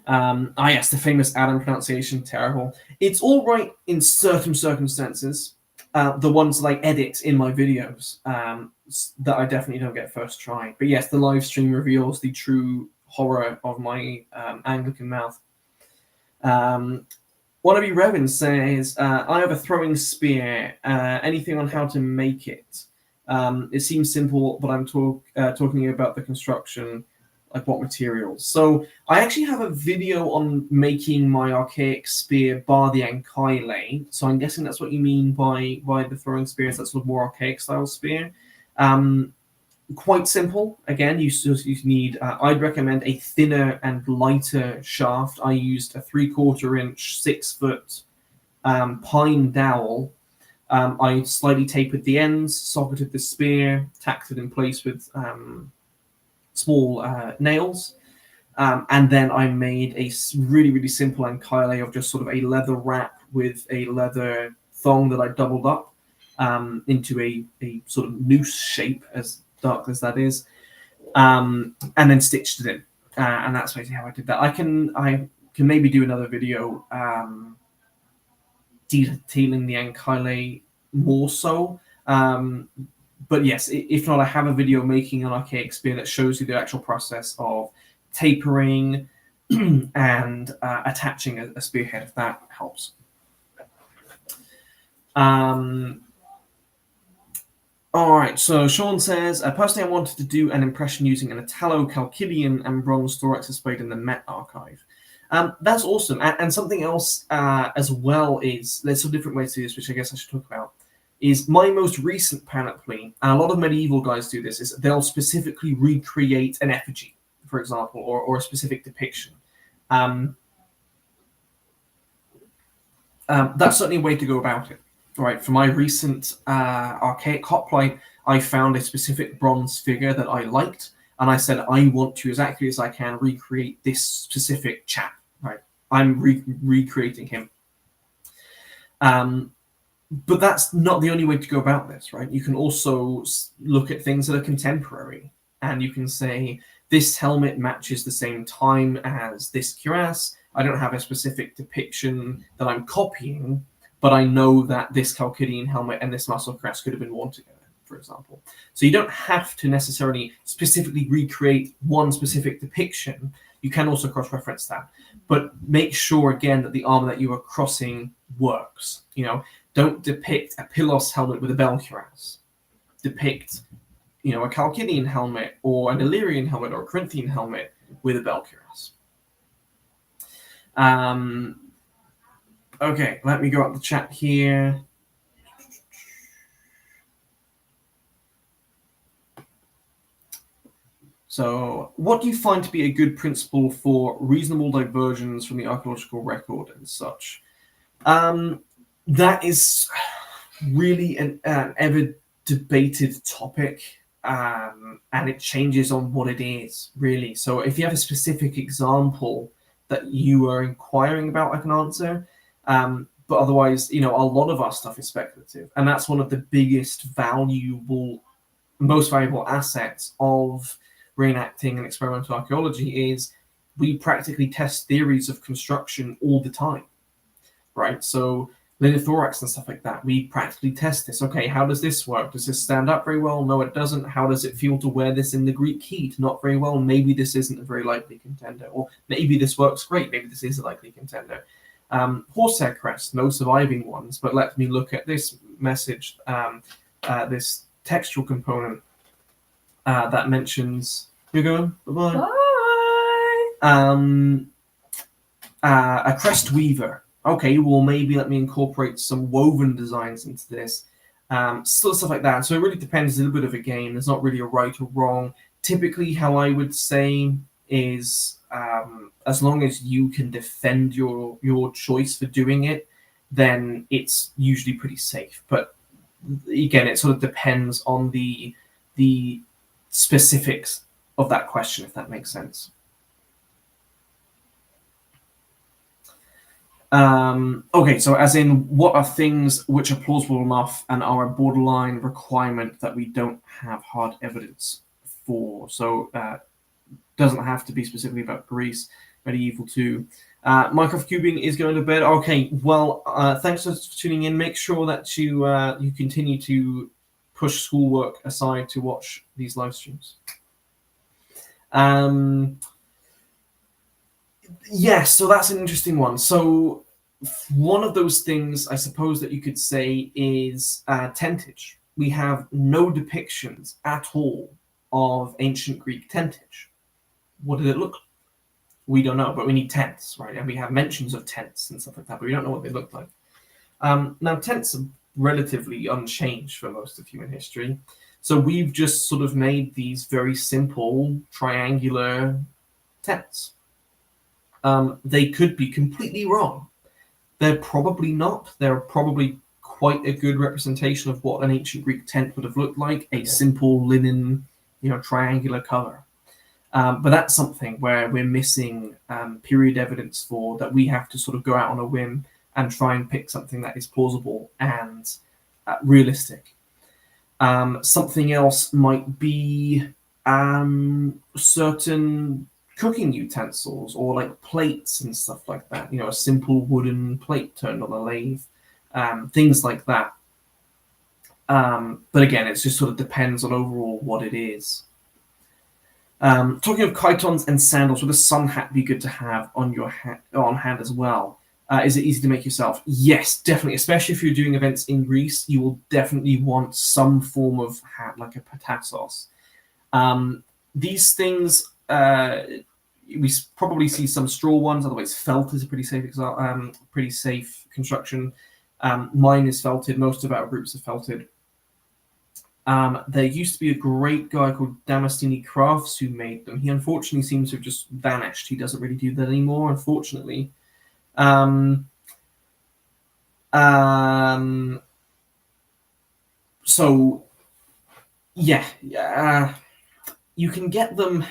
Yes, the famous Adam pronunciation, terrible. It's all right in certain circumstances. The ones that I edit in my videos that I definitely don't get first try. But yes, the live stream reveals the true horror of my Anglican mouth. One of you, Revan, says, I have a throwing spear. Anything on how to make it? It seems simple, but I'm talking about the construction, like what materials. So I actually have a video on making my archaic spear bar the Ankylae. So I'm guessing that's what you mean by the throwing spear, is that sort of more archaic style spear. Quite simple. Again, you need, I'd recommend a thinner and lighter shaft. I used a 3/4 inch, 6 foot pine dowel. I slightly tapered the ends, socketed the spear, tacked it in place with small nails. And then I made a really, really simple Ankylae of just sort of a leather wrap with a leather thong that I doubled up into a sort of noose shape, as dark as that is, and then stitched it in. And that's basically how I did that. I can maybe do another video detailing the Ankylae more so. But yes, if not, I have a video making an archaic spear that shows you the actual process of tapering and attaching a spearhead, if that helps. All right, so Sean says, personally, I wanted to do an impression using an Italo-Chalcidian and bronze thorax displayed in the Met Archive. That's awesome. And something else as well is, there's some different ways to do this, which I guess I should talk about, is my most recent panoply, and a lot of medieval guys do this, is they'll specifically recreate an effigy, for example, or a specific depiction. That's certainly a way to go about it. Right, for my recent archaic hoplite, I found a specific bronze figure that I liked, and I said I want to, as accurately as I can, recreate this specific chap. Right, I'm recreating him. But that's not the only way to go about this, right? You can also look at things that are contemporary, and you can say this helmet matches the same time as this cuirass. I don't have a specific depiction that I'm copying, but I know that this Chalcidian helmet and this muscle crest could have been worn together, for example. So you don't have to necessarily specifically recreate one specific depiction. You can also cross-reference that. But make sure, again, that the armor that you are crossing works. Don't depict a Pylos helmet with a bell cuirass. Depict, a Chalcidian helmet or an Illyrian helmet or a Corinthian helmet with a bell cuirass. Okay, let me go up the chat here. So, what do you find to be a good principle for reasonable diversions from the archaeological record and such? That is really an ever debated topic, and it changes on what it is, really. So, if you have a specific example that you are inquiring about, I can answer. But otherwise, a lot of our stuff is speculative. And that's one of the biggest most valuable assets of reenacting and experimental archaeology is we practically test theories of construction all the time, right? So linear thorax and stuff like that, we practically test this. Okay, how does this work? Does this stand up very well? No, it doesn't. How does it feel to wear this in the Greek heat? Not very well. Maybe this isn't a very likely contender. Or maybe this works great. Maybe this is a likely contender. Horsehair crest, no surviving ones, but let me look at this message, this textual component that mentions. You're going? Bye-bye. Bye. A crest weaver. Okay, well, maybe let me incorporate some woven designs into this. Stuff like that. So it really depends. It's a little bit of a game. There's not really a right or wrong. Typically, how I would say is as long as you can defend your choice for doing it, then it's usually pretty safe. But again, it sort of depends on the specifics of that question, if that makes sense. Okay, so as in, what are things which are plausible enough and are a borderline requirement that we don't have hard evidence for? So doesn't have to be specifically about Greece, medieval too. Minecraft cubing is going to bed. Okay, well, thanks for tuning in. Make sure that you continue to push schoolwork aside to watch these live streams. Yes, so that's an interesting one. So one of those things I suppose that you could say is tentage. We have no depictions at all of ancient Greek tentage. What did it look like? We don't know, but we need tents, right? And we have mentions of tents and stuff like that, but we don't know what they look like. Now, tents are relatively unchanged for most of human history. So we've just sort of made these very simple triangular tents. They could be completely wrong. They're probably not. They're probably quite a good representation of what an ancient Greek tent would have looked like, a simple linen, triangular color. But that's something where we're missing period evidence for, that we have to sort of go out on a whim and try and pick something that is plausible and realistic. Something else might be certain cooking utensils or like plates and stuff like that. A simple wooden plate turned on a lathe, things like that. But again, it just sort of depends on overall what it is. Talking of chitons and sandals, would a sun hat be good to have on your on hand as well? Is it easy to make yourself? Yes, definitely. Especially if you're doing events in Greece, you will definitely want some form of hat, like a patassos. These things, we probably see some straw ones. Otherwise, felt is a pretty safe construction. Mine is felted. Most of our groups are felted. There used to be a great guy called Damastini Crafts who made them. He unfortunately seems to have just vanished. He doesn't really do that anymore, unfortunately. So yeah, you can get them.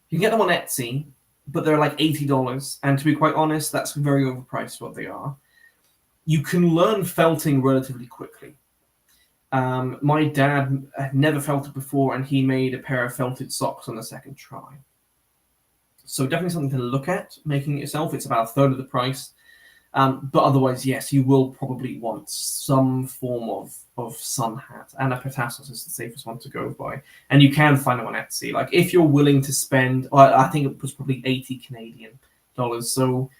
You can get them on Etsy, but they're like $80. And to be quite honest, that's very overpriced for what they are. You can learn felting relatively quickly. My dad had never felted before, and he made a pair of felted socks on the second try. So definitely something to look at, making it yourself. It's about a third of the price. But otherwise, yes, you will probably want some form of sun hat, and a patassos is the safest one to go by. And you can find them on Etsy. Like if you're willing to spend, I think it was probably 80 Canadian dollars. So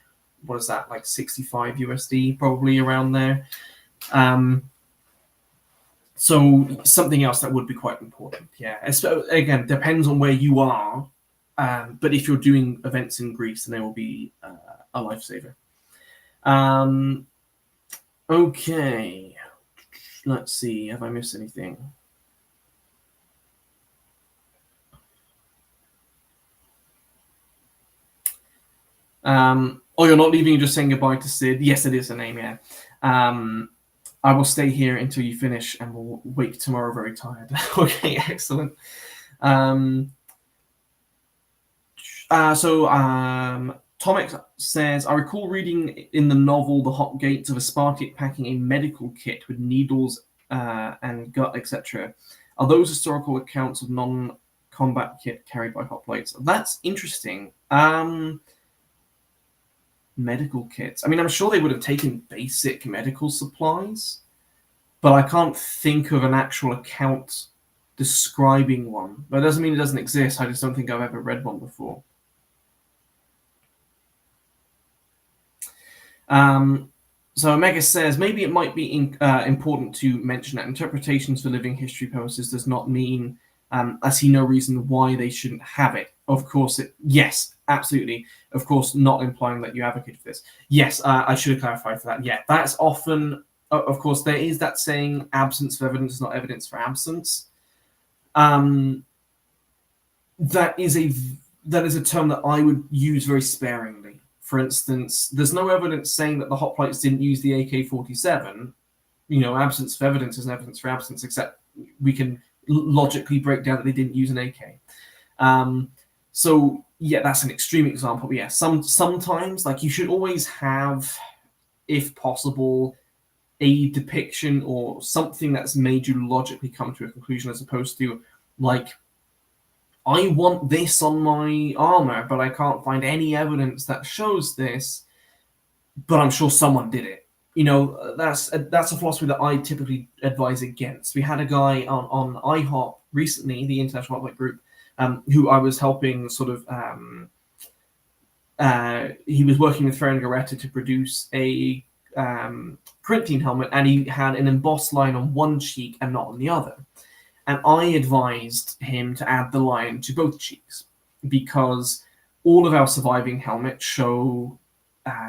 what is that, like 65 USD, probably around there. So something else that would be quite important. Yeah, again, depends on where you are. But if you're doing events in Greece, then they will be a lifesaver. Okay, let's see. Have I missed anything? Oh, you're not leaving, you're just saying goodbye to Sid. Yes, it is a name, yeah. I will stay here until you finish and we'll wake tomorrow very tired. Okay, excellent. Tomek says, I recall reading in the novel The Hot Gates of a Spartiate packing a medical kit with needles and gut, etc. Are those historical accounts of non-combat kit carried by hoplites? That's interesting. Medical kits. I mean, I'm sure they would have taken basic medical supplies, but I can't think of an actual account describing one. But it doesn't mean it doesn't exist. I just don't think I've ever read one before. So Omega says, maybe it might be important to mention that interpretations for living history purposes does not mean I see no reason why they shouldn't have it. Of course, yes, absolutely. Of course, not implying that you advocate for this. Yes, I should have clarified for that. Yeah, that's often, of course, there is that saying, absence of evidence is not evidence for absence. That is a term that I would use very sparingly. For instance, there's no evidence saying that the hoplites didn't use the AK-47. Absence of evidence is an evidence for absence, except we can logically break down that they didn't use an AK. So yeah, that's an extreme example. But yeah, sometimes, like, you should always have, if possible, a depiction or something that's made you logically come to a conclusion, as opposed to, like, I want this on my armor, but I can't find any evidence that shows this, but I'm sure someone did it. That's a philosophy that I typically advise against. We had a guy on IHOP recently, the International Hoplite Group, who I was helping sort of. He was working with Ferengoretta to produce a Corinthian helmet, and he had an embossed line on one cheek and not on the other. And I advised him to add the line to both cheeks, because all of our surviving helmets show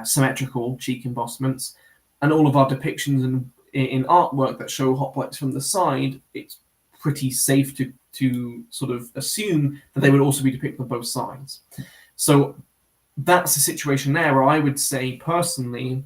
symmetrical cheek embossments, and all of our depictions in artwork that show hoplites from the side, it's pretty safe to sort of assume that they would also be depicted on both sides. So that's a situation there where I would say, personally,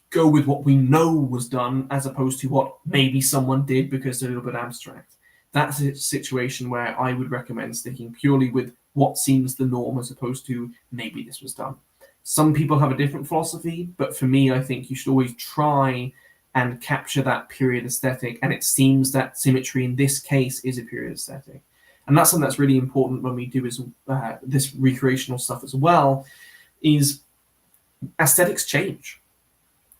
go with what we know was done, as opposed to what maybe someone did because they're a little bit abstract. That's a situation where I would recommend sticking purely with what seems the norm, as opposed to maybe this was done. Some people have a different philosophy, but for me, I think you should always try and capture that period aesthetic, and it seems that symmetry in this case is a period aesthetic. And that's something that's really important when we do this recreational stuff as well, is aesthetics change.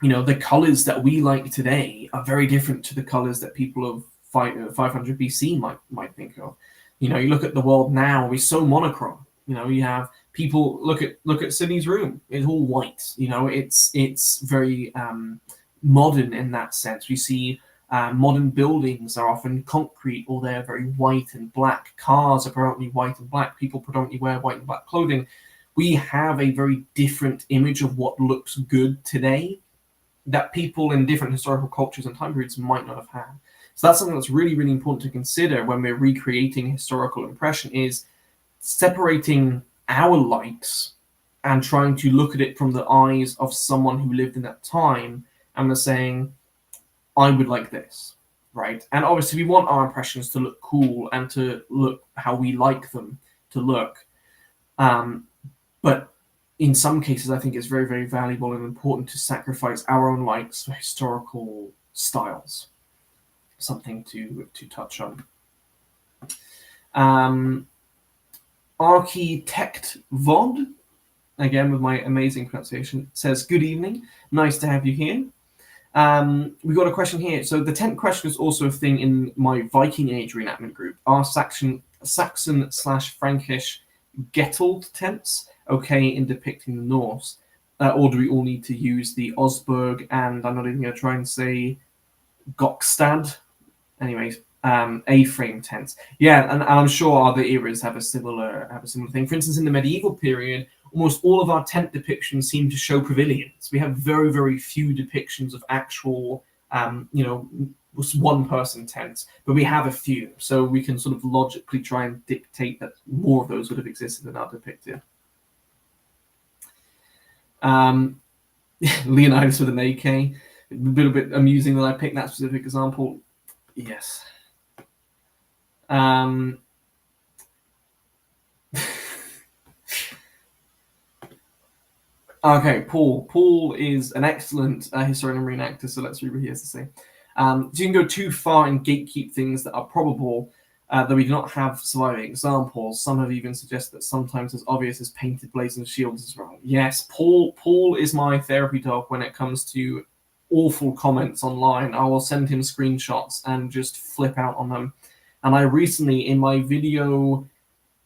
The colors that we like today are very different to the colors that people of 500 BC might think of. You look at the world now, we're so monochrome. You know, you have people look at Sydney's room. It's all white. You know, it's very modern in that sense. We see modern buildings are often concrete, or they're very white and black. Cars are predominantly white and black. People predominantly wear white and black clothing. We have a very different image of what looks good today that people in different historical cultures and time periods might not have had. So that's something that's really, really important to consider when we're recreating a historical impression, is separating our likes and trying to look at it from the eyes of someone who lived in that time, and they're saying, I would like this, right? And obviously we want our impressions to look cool and to look how we like them to look. But in some cases, I think it's very, very valuable and important to sacrifice our own likes for historical styles. Something to touch on. Architect Vod, again with my amazing pronunciation, says, good evening, nice to have you here. We've got a question here. So the tent question is also a thing in my Viking Age reenactment group. Are Saxon/Frankish Gettled tents okay in depicting the Norse? Or do we all need to use the Osberg and, I'm not even going to try and say Gokstad? Anyways, A-frame tents. Yeah, and I'm sure other eras have a similar thing. For instance, in the medieval period, almost all of our tent depictions seem to show pavilions. We have very, very few depictions of actual, one-person tents, but we have a few. So we can sort of logically try and dictate that more of those would have existed than are depicted. Leonidas with an AK. A little bit amusing that I picked that specific example. Yes. Okay, Paul. Paul is an excellent historian and reenactor, so let's read what he has to say. So you can go too far and gatekeep things that are probable, though we do not have surviving examples. Some have even suggested that sometimes as obvious as painted blazing shields is wrong. Yes, Paul is my therapy dog when it comes to awful comments online. I will send him screenshots and just flip out on them. And I recently, in my video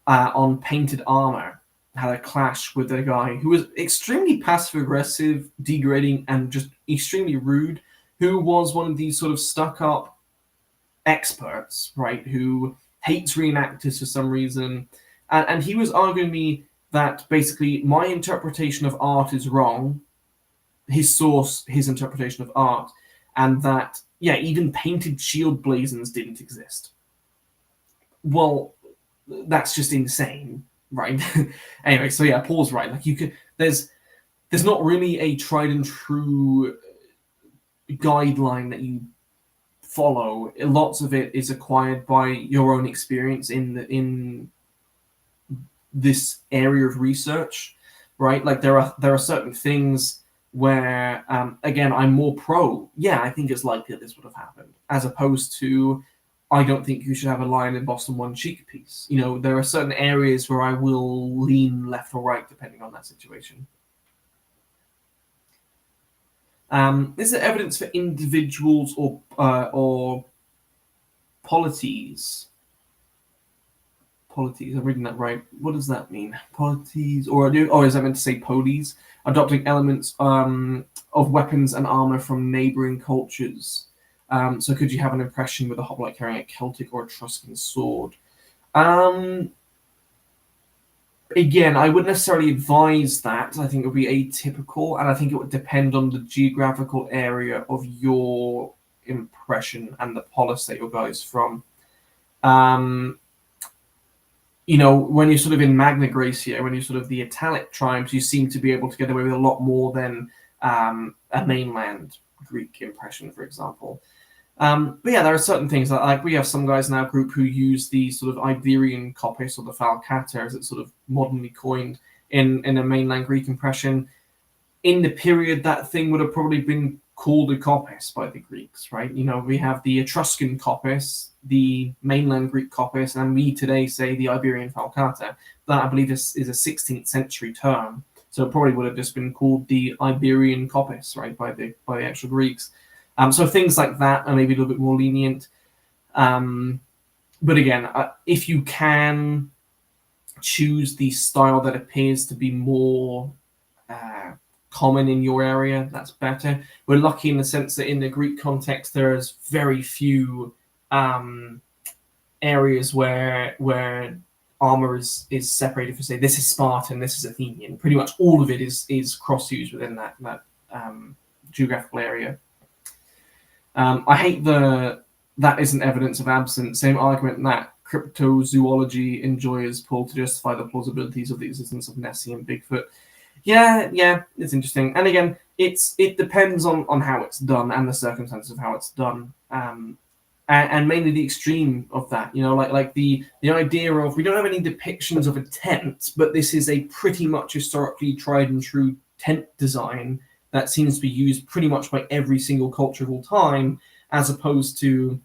on painted armor, had a clash with a guy who was extremely passive-aggressive, degrading, and just extremely rude, who was one of these sort of stuck-up experts, right, who hates reenactors for some reason. And he was arguing me that basically my interpretation of art is wrong, his source, his interpretation of art, and that, yeah, even painted shield blazons didn't exist. Well, that's just insane, right? Anyway, so yeah, Paul's right. Like, you could, there's not really a tried and true guideline that you follow. Lots of it is acquired by your own experience in this area of research, right? Like there are certain things where, again, I'm more pro. Yeah, I think it's likely that this would have happened, as opposed to, I don't think you should have a lion embossed on one cheek piece. You know, there are certain areas where I will lean left or right depending on that situation. Is there evidence for individuals or polities? Polities, I'm reading that right. What does that mean? Polities, or is that meant to say polies? Adopting elements of weapons and armor from neighboring cultures. So could you have an impression with a hoplite carrying a Celtic or Etruscan sword? Again, I wouldn't necessarily advise that. I think it would be atypical, and I think it would depend on the geographical area of your impression and the polis that your guy is from. You know, when you're sort of in Magna Graecia, when you're sort of the Italic tribes, you seem to be able to get away with a lot more than a mainland Greek impression, for example. But yeah, there are certain things like we have some guys in our group who use the sort of Iberian coppice or the falcata, as it's sort of modernly coined, in a mainland Greek impression. In the period, that thing would have probably been called a coppice by the Greeks, right? You know, we have the Etruscan coppice, the mainland Greek coppice, and we today say the Iberian falcata. That, I believe, is a 16th century term, so it probably would have just been called the Iberian coppice, right, by the actual Greeks. So things like that are maybe a little bit more lenient. But again, if you can choose the style that appears to be more common in your area, that's better. We're lucky in the sense that in the Greek context, there's very few areas where armor is separated for, say, this is Spartan, this is Athenian. Pretty much all of it is cross-used within that geographical area. I hate that isn't evidence of absence. Same argument that cryptozoology enjoyers pull to justify the plausibilities of the existence of Nessie and Bigfoot. Yeah, it's interesting. And again, it depends on how it's done and the circumstances of how it's done. And mainly the extreme of that, like the idea of, we don't have any depictions of a tent, but this is a pretty much historically tried and true tent design that seems to be used pretty much by every single culture of all time, as opposed to,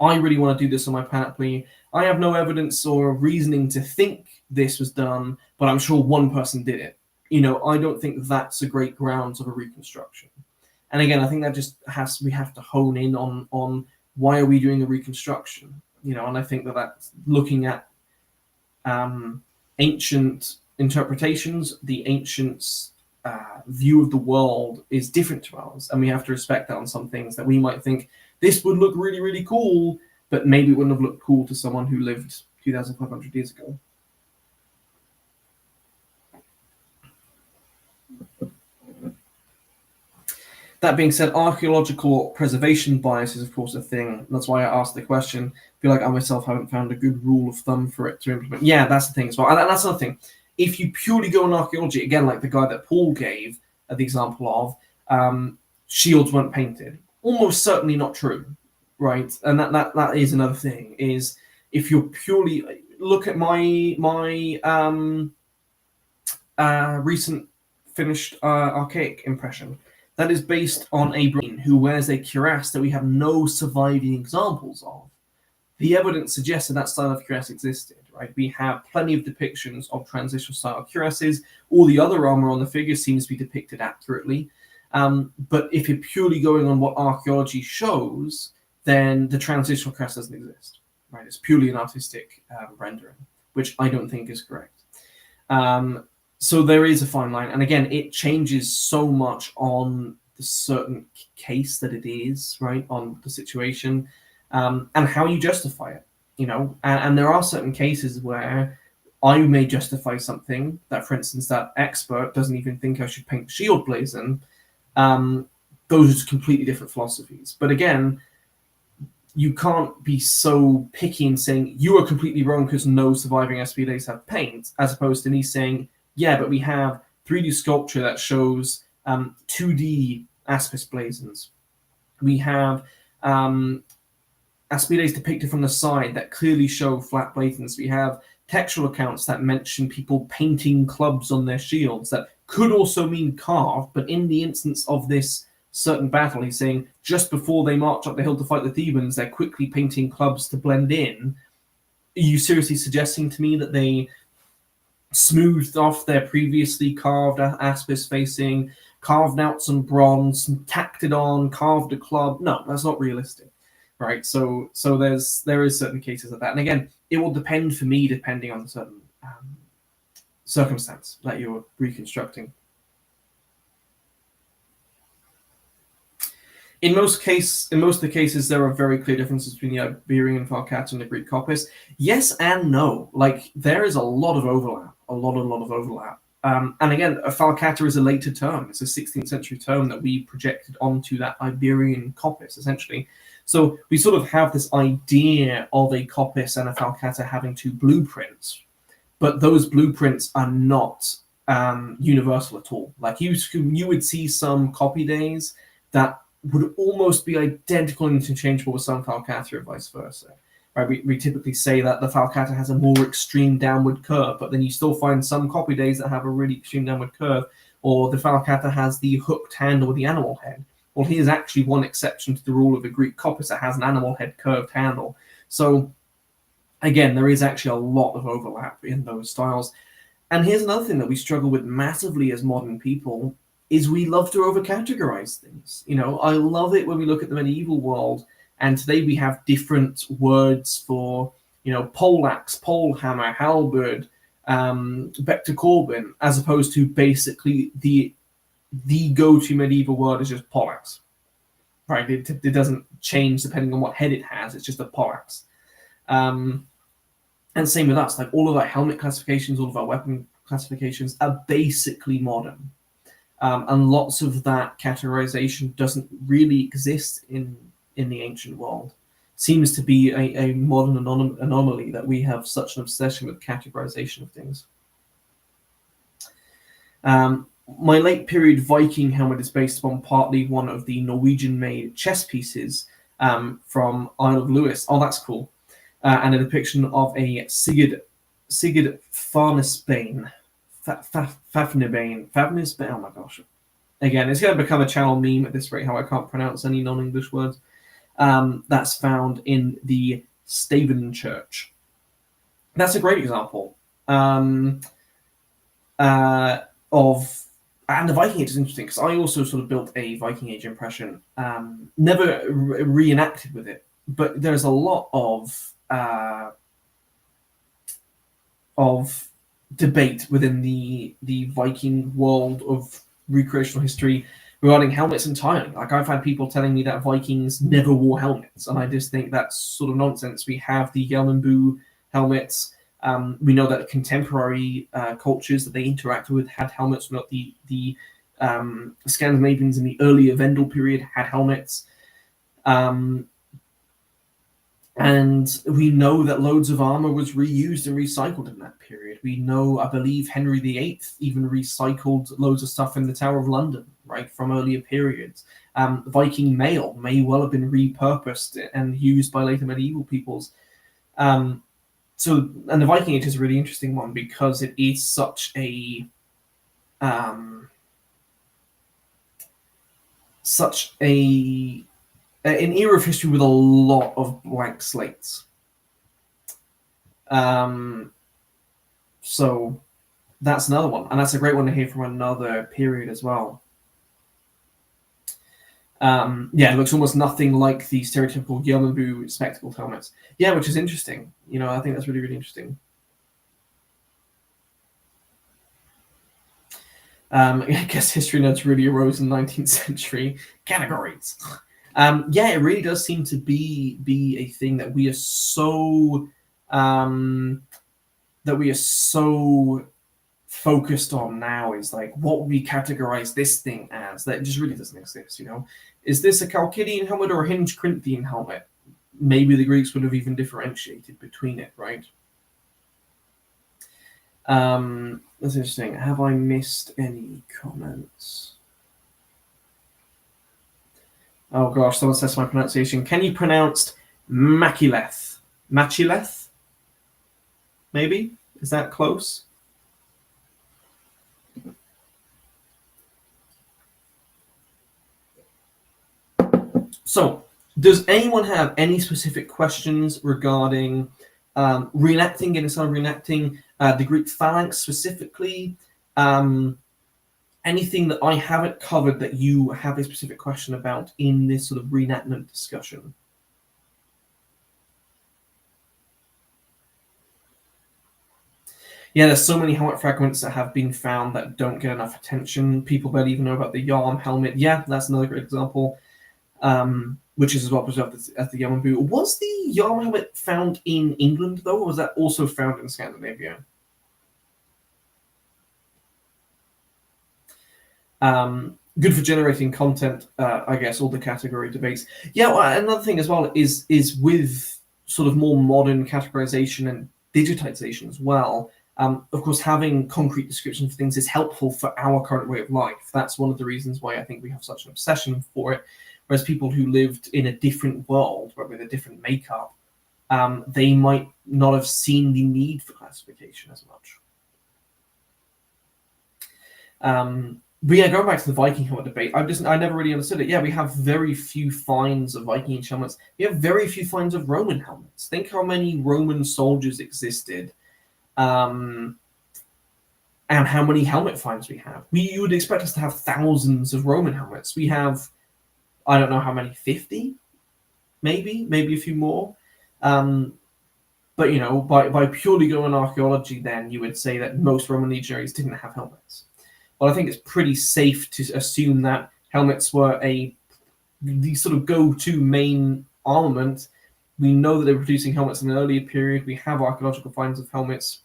I really want to do this on my panoply. I have no evidence or reasoning to think this was done, but I'm sure one person did it. I don't think that's a great grounds of a reconstruction. And again, I think that we have to hone in on why are we doing a reconstruction? And I think that's looking at ancient interpretations, the ancients' view of the world is different to ours, and we have to respect that on some things that we might think this would look really, really cool, but maybe it wouldn't have looked cool to someone who lived 2,500 years ago. That being said, archaeological preservation bias is, of course, a thing. That's why I asked the question. I feel like I myself haven't found a good rule of thumb for it to implement. Yeah, that's the thing as well. And that's another thing. If you purely go on archaeology, again, like the guy that Paul gave the example of, shields weren't painted. Almost certainly not true, right? And that is another thing, is if you're purely... Look at my recent finished archaic impression. That is based on a brain who wears a cuirass that we have no surviving examples of. The evidence suggests that style of cuirass existed, right? We have plenty of depictions of transitional style cuirasses. All the other armor on the figure seems to be depicted accurately. But if you're purely going on what archaeology shows, then the transitional cuirass doesn't exist, right? It's purely an artistic rendering, which I don't think is correct. So there is a fine line. And again, it changes so much on the certain case that it is, right? On the situation, and how you justify it, and there are certain cases where I may justify something that, for instance, that expert doesn't even think I should paint shield blazon. Those are completely different philosophies. But again, you can't be so picky in saying you are completely wrong because no surviving SPLAs have paint, as opposed to me saying, yeah, but we have 3D sculpture that shows 2D aspis blazons. We have aspides depicted from the side that clearly show flat blazons. We have textual accounts that mention people painting clubs on their shields that could also mean carved, but in the instance of this certain battle, he's saying just before they march up the hill to fight the Thebans, they're quickly painting clubs to blend in. Are you seriously suggesting to me that they smoothed off their previously carved aspis facing, carved out some bronze, tacked it on, carved a club? No, that's not realistic, right? So there is certain cases of that, and again, it will depend for me depending on the certain circumstance that you're reconstructing. In most of the cases, there are very clear differences between the Iberian Falcata and the Greek Coppice. Yes and no. Like, there is a lot of overlap, a lot of overlap. And again, a Falcata is a later term. It's a 16th century term that we projected onto that Iberian Coppice, essentially. So we sort of have this idea of a Coppice and a Falcata having two blueprints, but those blueprints are not universal at all. Like, you would see some copy days that would almost be identical and interchangeable with some Falcata or vice versa. Right? We typically say that the Falcata has a more extreme downward curve, but then you still find some copy days that have a really extreme downward curve, or the Falcata has the hooked handle with the animal head. Well, here's actually one exception to the rule of the Greek Coppice that has an animal head curved handle. So again, there is actually a lot of overlap in those styles. And here's another thing that we struggle with massively as modern people, is we love to overcategorize things. I love it when we look at the medieval world, and today we have different words for poleaxe, polehammer, halberd, Bector Corbin, as opposed to basically the go-to medieval word is just poleaxe, right? It doesn't change depending on what head it has. It's just a poleaxe. And same with us, like all of our helmet classifications, all of our weapon classifications are basically modern. And lots of that categorization doesn't really exist in the ancient world. Seems to be a modern anomaly that we have such an obsession with categorization of things. My late period Viking helmet is based upon partly one of the Norwegian-made chess pieces from Isle of Lewis. Oh, that's cool. And a depiction of a Sigurd Farnesbane. Fafnibane. Oh my gosh. Again, it's going to become a channel meme at this rate, how I can't pronounce any non-English words. That's found in the Staven Church. That's a great example of... And the Viking Age is interesting, because I also sort of built a Viking Age impression. Never reenacted with it, but there's a lot of debate within the Viking world of recreational history regarding helmets entirely. Like, I've had people telling me that Vikings never wore helmets, and I just think that's sort of nonsense. We have the Hjelmbu helmets. We know that contemporary cultures that they interacted with had helmets. Not the Scandinavians in the earlier Vendel period had helmets. And we know that loads of armor was reused and recycled in that period. We know, I believe, Henry VIII even recycled loads of stuff in the Tower of London, right, from earlier periods. Viking mail may well have been repurposed and used by later medieval peoples. And the Viking Age is a really interesting one, because it is such an era of history with a lot of blank slates. So that's another one, and that's a great one to hear from another period as well. It looks almost nothing like the stereotypical Hjelmbu spectacled helmets. Yeah, which is interesting. I think that's really, really interesting. I guess history nerds really arose in the 19th century. Categories. It really does seem to be a thing that we are so focused on now, is like, what we categorize this thing as, that just really doesn't exist. Is this a Chalcidian helmet or a hinged Corinthian helmet? Maybe the Greeks would have even differentiated between it, right? That's interesting. Have I missed any comments? Oh gosh, someone says my pronunciation. Can you pronounce Machileth? Machileth? Maybe? Is that close? So, does anyone have any specific questions regarding reenacting, getting started reenacting, the Greek phalanx specifically? Anything that I haven't covered that you have a specific question about in this sort of reenactment discussion? Yeah, there's so many helmet fragments that have been found that don't get enough attention. People barely even know about the Yarm helmet. Yeah, that's another great example, which is as well preserved as the Hjelmbu. Was the Yarm helmet found in England, though, or was that also found in Scandinavia? Good for generating content, I guess, all the category debates. Yeah, well, another thing as well is with sort of more modern categorization and digitization as well. Of course, having concrete descriptions of things is helpful for our current way of life. That's one of the reasons why I think we have such an obsession for it. Whereas people who lived in a different world, but with a different makeup, they might not have seen the need for classification as much. But yeah, going back to the Viking helmet debate, I never really understood it. Yeah, we have very few finds of Viking helmets. We have very few finds of Roman helmets. Think how many Roman soldiers existed, and how many helmet finds we have. You would expect us to have thousands of Roman helmets. We have, I don't know how many, 50? Maybe a few more. But But by purely going archaeology, then you would say that most Roman legionaries didn't have helmets. Well, I think it's pretty safe to assume that helmets were the sort of go-to main armament. We know that they were producing helmets in an earlier period. We have archaeological finds of helmets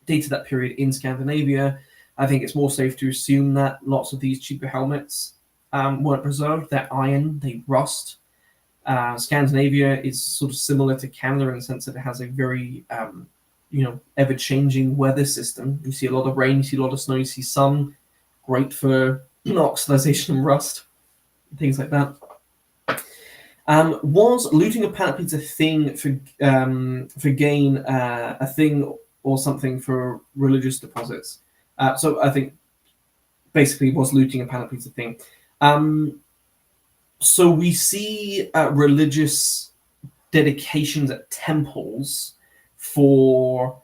dated that period in Scandinavia. I think it's more safe to assume that lots of these cheaper helmets weren't preserved. They're iron, they rust. Scandinavia is sort of similar to Canada in the sense that it has a very, ever-changing weather system. You see a lot of rain, you see a lot of snow, you see sun. Great for oxidization and rust, things like that. Was looting of panoplies a thing for gain, a thing or something for religious deposits? So I think basically was looting of panoplies a thing. So we see religious dedications at temples for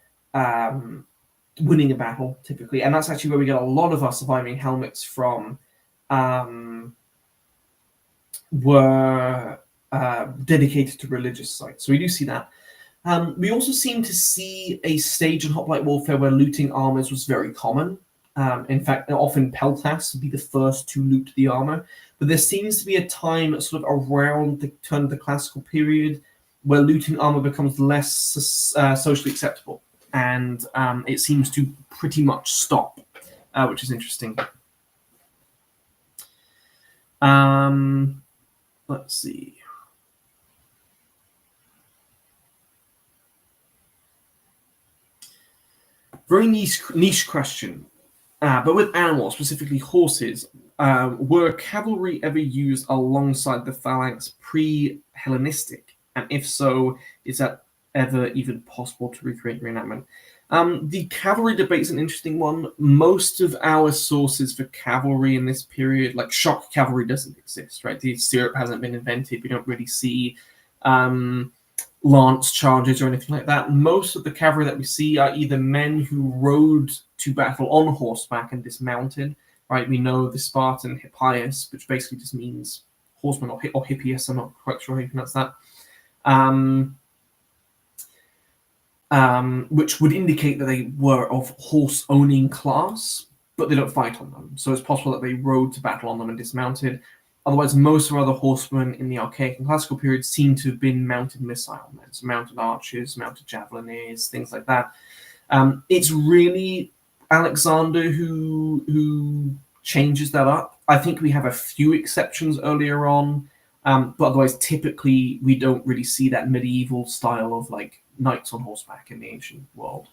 winning a battle, typically, and that's actually where we get a lot of our surviving helmets from. Were dedicated to religious sites, so we do see that. We also seem to see a stage in hoplite warfare where looting armors was very common. In fact, often peltasts would be the first to loot the armor. But there seems to be a time sort of around the turn of the classical period where looting armor becomes less socially acceptable. And it seems to pretty much stop, which is interesting. Let's see. Very niche question. But with animals, specifically horses, were cavalry ever used alongside the phalanx pre-Hellenistic? And if so, is that ever even possible to recreate reenactment? The cavalry debate's an interesting one. Most of our sources for cavalry in this period, like shock cavalry, doesn't exist, right? The stirrup hasn't been invented. We don't really see lance charges or anything like that. Most of the cavalry that we see are either men who rode to battle on horseback and dismounted, right? We know the Spartan Hippias, which basically just means horseman, or Hippias, I'm not quite sure how you pronounce that, which would indicate that they were of horse-owning class, but they don't fight on them. So it's possible that they rode to battle on them and dismounted. Otherwise, most of our other horsemen in the archaic and classical period seem to have been mounted missile men, so mounted archers, mounted javeliniers, things like that. It's really Alexander who changes that up. I think we have a few exceptions earlier on, but otherwise, typically, we don't really see that medieval style of like knights on horseback in the ancient world.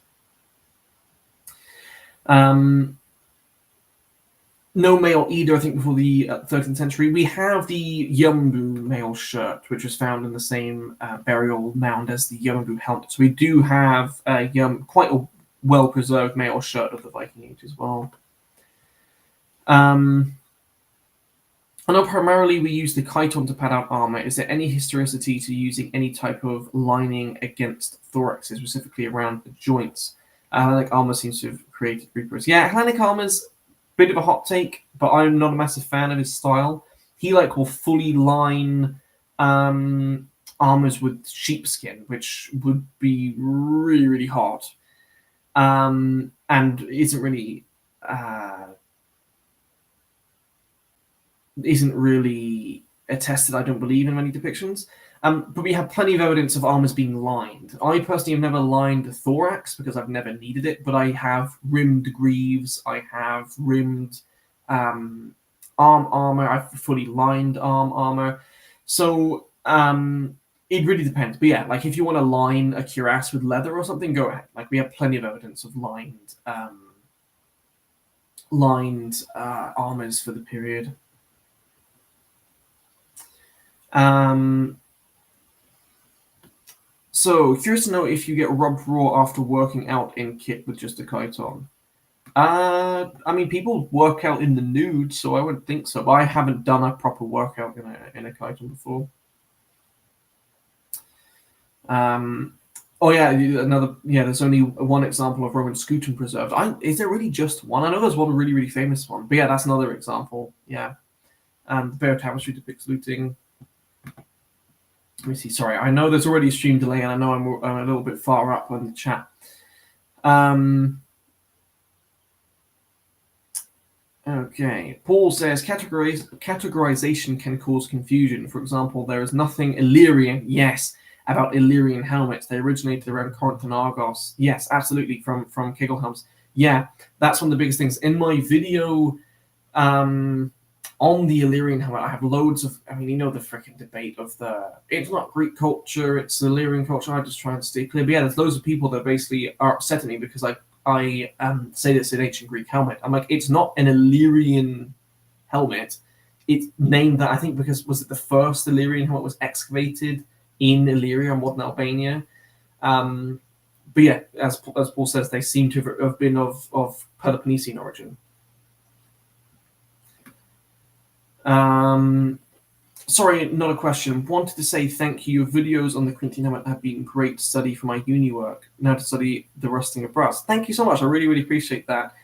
No mail either, I think, before the 13th century. We have the Yumbu mail shirt, which was found in the same burial mound as the Yumbu helmet. So we do have quite a well-preserved mail shirt of the Viking Age as well. I know primarily we use the chiton to pad out armor. Is there any historicity to using any type of lining against thoraxes, specifically around the joints? Hellenic armor seems to have created reapers. Yeah, Hellenic armor's bit of a hot take, but I'm not a massive fan of his style. He will fully line armors with sheepskin, which would be really, really hot, and isn't really attested, I don't believe, in many depictions. But we have plenty of evidence of armors being lined. I personally have never lined the thorax because I've never needed it, but I have rimmed greaves, I have rimmed arm armor, I've fully lined arm armor. So it really depends. But yeah, if you want to line a cuirass with leather or something, go ahead. We have plenty of evidence of lined armors for the period. So, curious to know if you get rubbed raw after working out in kit with just a chiton. I mean, people work out in the nude, so I wouldn't think so. But I haven't done a proper workout in a chiton before. Oh yeah, there's only one example of Roman scutum preserved. Is there really just one? I know there's one really, really famous one. But yeah, that's another example. Yeah. The Bear Tapestry depicts looting. Let me see. Sorry, I know there's already a stream delay, and I know I'm a little bit far up on the chat. Okay. Paul says categorization can cause confusion. For example, there is nothing Illyrian, yes, about Illyrian helmets. They originated around Corinth and Argos. Yes, absolutely, from Kegel helms. Yeah, that's one of the biggest things. In my video on the Illyrian helmet, I have loads of, I mean, you know the freaking debate of it's not Greek culture, it's Illyrian culture. I just try and stay clear. But yeah, there's loads of people that basically are upset at me because I say this in ancient Greek helmet. I'm like, it's not an Illyrian helmet. It's named that, I think, because was it the first Illyrian helmet was excavated in Illyria, modern Albania. But yeah, as Paul says, they seem to have been of Peloponnesian origin. Sorry, not a question. Wanted to say thank you. Your videos on the Corinthian helmet have been great to study for my uni work. Now to study the rusting of brass. Thank you so much. I really, really appreciate that.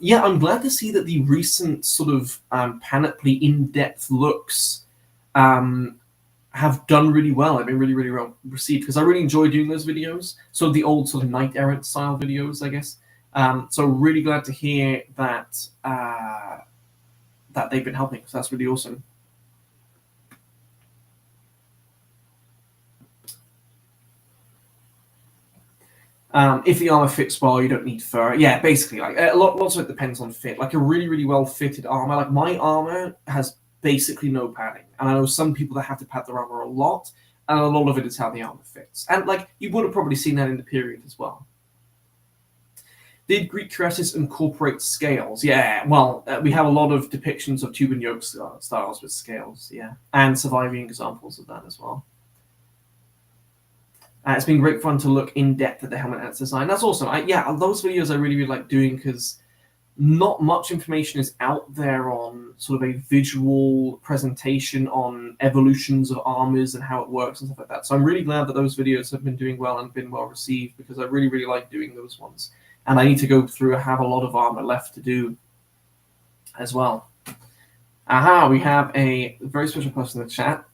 Yeah, I'm glad to see that the recent sort of panoply in-depth looks have done really well. I've been really, really well received because I really enjoy doing those videos. So the old sort of knight errant style videos, I guess. So really glad to hear that that they've been helping. So that's really awesome. If the armor fits well, you don't need fur. Yeah, basically, like lots of it depends on fit. Like a really, really well fitted armor. Like my armor has basically no padding, and I know some people that have to pad their armor a lot, and a lot of it is how the armor fits. And like you would have probably seen that in the period as well. Did Greek cuirasses incorporate scales? Yeah, well, we have a lot of depictions of tube and yoke styles with scales, yeah, and surviving examples of that as well. It's been great fun to look in depth at the helmet and its design. That's awesome. Yeah, those videos I really, really like doing because not much information is out there on sort of a visual presentation on evolutions of armors and how it works and stuff like that. So I'm really glad that those videos have been doing well and been well received because I really, really like doing those ones. And I need to go through. I have a lot of armor left to do as well. Aha, we have a very special person in the chat.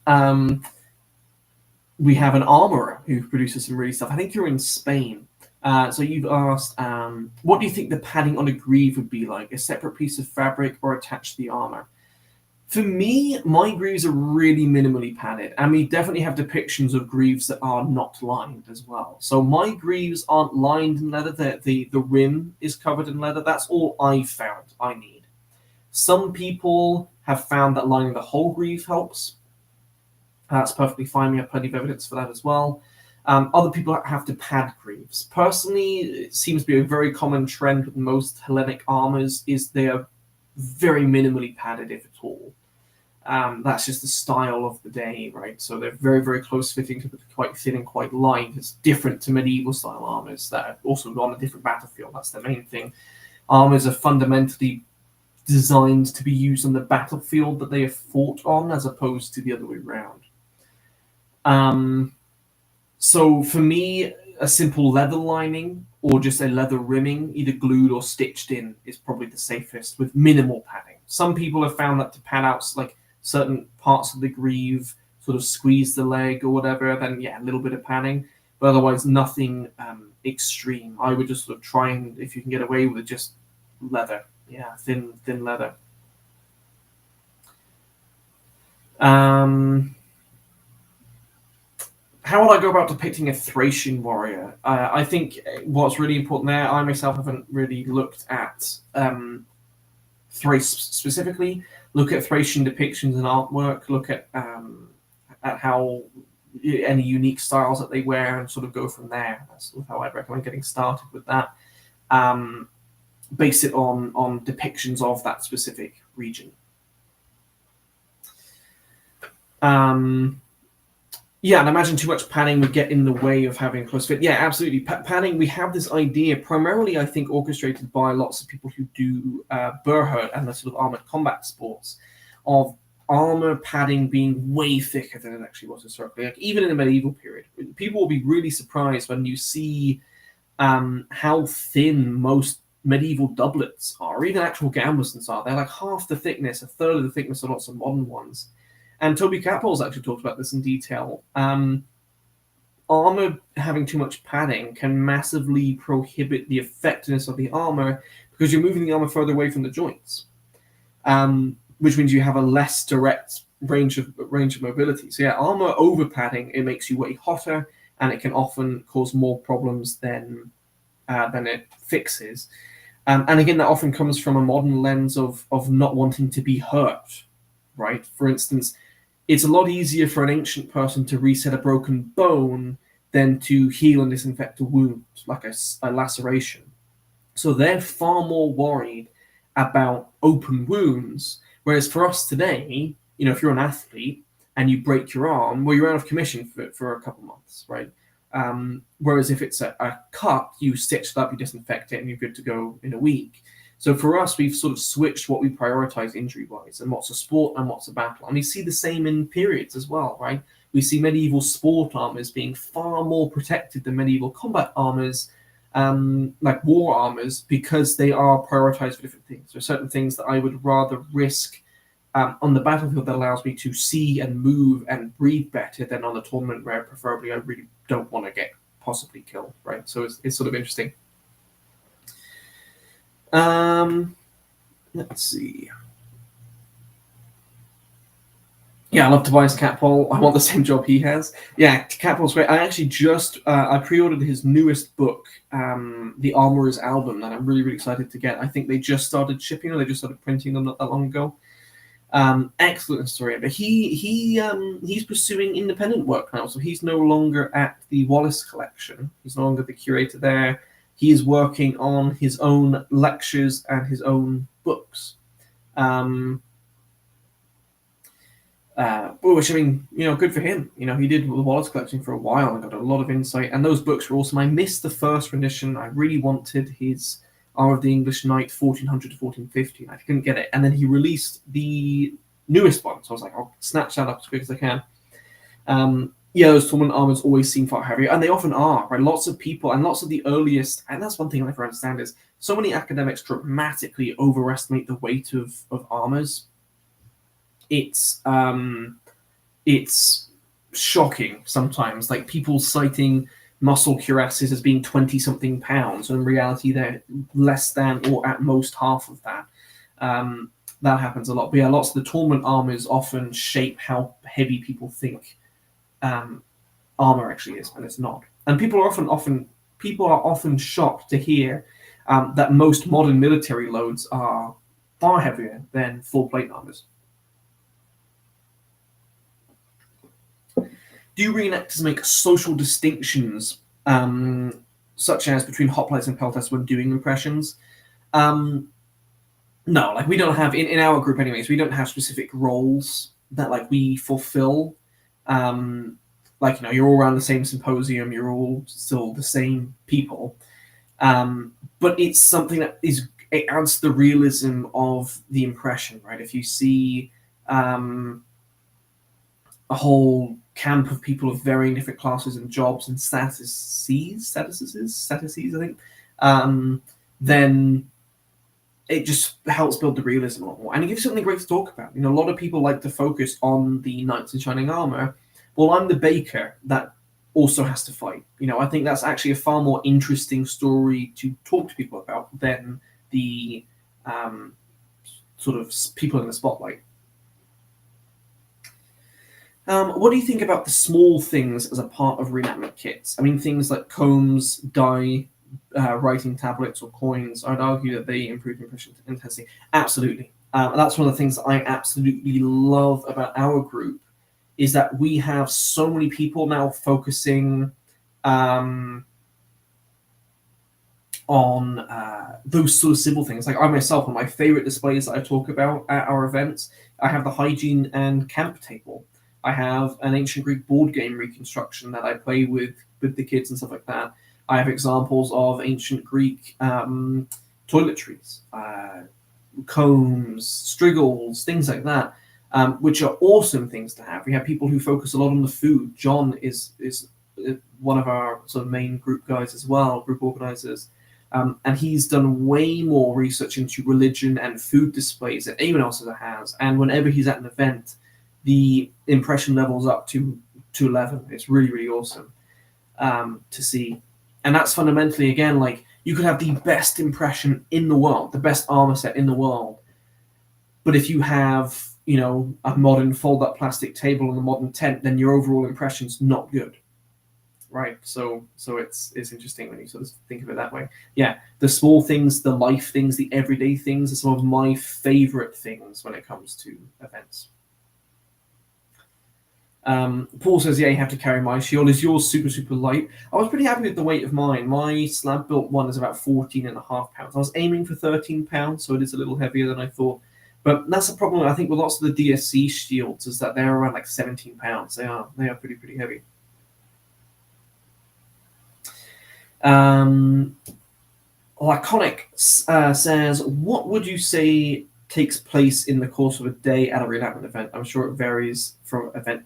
We have an armorer who produces some really stuff. I think you're in Spain. So you've asked, what do you think the padding on a greave would be like? A separate piece of fabric or attached to the armor? For me, my greaves are really minimally padded. And we definitely have depictions of greaves that are not lined as well. So my greaves aren't lined in leather. The rim is covered in leather. That's all I've found I need. Some people have found that lining the whole greave helps. That's perfectly fine. We have plenty of evidence for that as well. Other people have to pad greaves. Personally, it seems to be a very common trend with most Hellenic armors is they're very minimally padded, if at all. That's just the style of the day, right? So they're very, very close fitting, quite thin and quite light. It's different to medieval style armors that are also on a different battlefield. That's the main thing. Armors are fundamentally designed to be used on the battlefield that they are fought on, as opposed to the other way around. So for me, a simple leather lining or just a leather rimming, either glued or stitched in, is probably the safest with minimal padding. Some people have found that to pad out like certain parts of the greave, sort of squeeze the leg or whatever, then yeah, a little bit of padding, but otherwise nothing extreme. I would just sort of try and, if you can get away with it, just leather. Yeah, thin leather. How would I go about depicting a Thracian warrior? I think what's really important there, I myself haven't really looked at Thrace specifically. Look at Thracian depictions and artwork. Look at how any unique styles that they wear and sort of go from there. That's sort of how I'd recommend getting started with that. Base it on depictions of that specific region. Yeah, and imagine too much padding would get in the way of having a close fit. Yeah, absolutely. Padding, we have this idea, primarily, I think, orchestrated by lots of people who do burhurt and the sort of armored combat sports, of armor padding being way thicker than it actually was historically. Like, even in the medieval period, people will be really surprised when you see how thin most medieval doublets are, or even actual gambesons are. They're like half the thickness, a third of the thickness of lots of modern ones. And Toby Capol's actually talked about this in detail. Armor having too much padding can massively prohibit the effectiveness of the armor because you're moving the armor further away from the joints, which means you have a less direct range of mobility. So yeah, armor over padding, it makes you way hotter, and it can often cause more problems than it fixes. And again, that often comes from a modern lens of not wanting to be hurt, right? For instance, it's a lot easier for an ancient person to reset a broken bone than to heal and disinfect a wound, like a laceration. So they're far more worried about open wounds. Whereas for us today, if you're an athlete and you break your arm, well, you're out of commission for a couple months, right? Whereas if it's a cut, you stitch it up, you disinfect it, and you're good to go in a week. So for us, we've sort of switched what we prioritize injury-wise and what's a sport and what's a battle. And we see the same in periods as well, right? We see medieval sport armors being far more protected than medieval combat armors, like war armors, because they are prioritized for different things. There are certain things that I would rather risk on the battlefield that allows me to see and move and breathe better than on the tournament where preferably I really don't want to get possibly killed, right? So it's sort of interesting. Let's see. Yeah, I love Tobias Catpole. I want the same job he has. Yeah, Catpole's great. I actually just I pre-ordered his newest book, The Armorer's Album, that I'm really, really excited to get. I think they just started shipping them. They just started printing them not that long ago. Excellent story. But he's pursuing independent work now, so he's no longer at the Wallace Collection. He's no longer the curator there. He is working on his own lectures and his own books. Which, I mean, good for him. He did the Wallace Collection for a while and got a lot of insight. And those books were awesome. I missed the first rendition. I really wanted his Hour of the English Knight, 1400 to 1450. I couldn't get it. And then he released the newest one. So I was like, I'll snatch that up as quick as I can. Those tournament armors always seem far heavier, and they often are, right? Lots of people and lots of the earliest, and that's one thing I never understand, is so many academics dramatically overestimate the weight of armors. It's shocking sometimes, like people citing muscle cuirasses as being 20-something pounds, and in reality they're less than or at most half of that. That happens a lot. But yeah, lots of the tournament armors often shape how heavy people think armor actually is, and it's not. And people are often shocked to hear that most modern military loads are far heavier than full plate armors. Do reenactors make social distinctions, such as between hoplites and pelters when doing impressions? No, like we don't have in our group anyways. We don't have specific roles that we fulfill. You're all around the same symposium, you're all still the same people. But it's something that it adds to the realism of the impression, right? If you see a whole camp of people of varying different classes and jobs and statuses, I think, then it just helps build the realism a lot more. And it gives something great to talk about. A lot of people like to focus on the knights in shining armor. Well, I'm the baker that also has to fight. I think that's actually a far more interesting story to talk to people about than the sort of people in the spotlight. What do you think about the small things as a part of reenactment kits? I mean, things like combs, dye, writing tablets or coins. I'd argue that they improve impression intensity. Absolutely. That's one of the things that I absolutely love about our group, is that we have so many people now focusing on those sort of simple things. Like I myself, one of my favorite displays that I talk about at our events, I have the hygiene and camp table. I have an ancient Greek board game reconstruction that I play with the kids and stuff like that. I have examples of ancient Greek toiletries, combs, strigils, things like that, which are awesome things to have. We have people who focus a lot on the food. John is one of our sort of main group guys as well, group organizers. And he's done way more research into religion and food displays than anyone else ever has. And whenever he's at an event, the impression levels up to 11. It's really, really awesome to see. And that's fundamentally, again, like, you could have the best impression in the world, the best armor set in the world, but if you have, you know, a modern fold-up plastic table and a modern tent, then your overall impression's not good, right? So it's interesting when you sort of think of it that way. Yeah, the small things, the life things, the everyday things are some of my favorite things when it comes to events. Paul says, yeah, you have to carry my shield. Is yours super, super light? I was pretty happy with the weight of mine. My slab built one is about 14.5 pounds. I was aiming for 13 pounds, so it is a little heavier than I thought. But that's the problem, I think, with lots of the DSC shields, is that they're around like 17 pounds. They are pretty, pretty heavy. Laconic says, what would you say takes place in the course of a day at a reenactment event? I'm sure it varies from event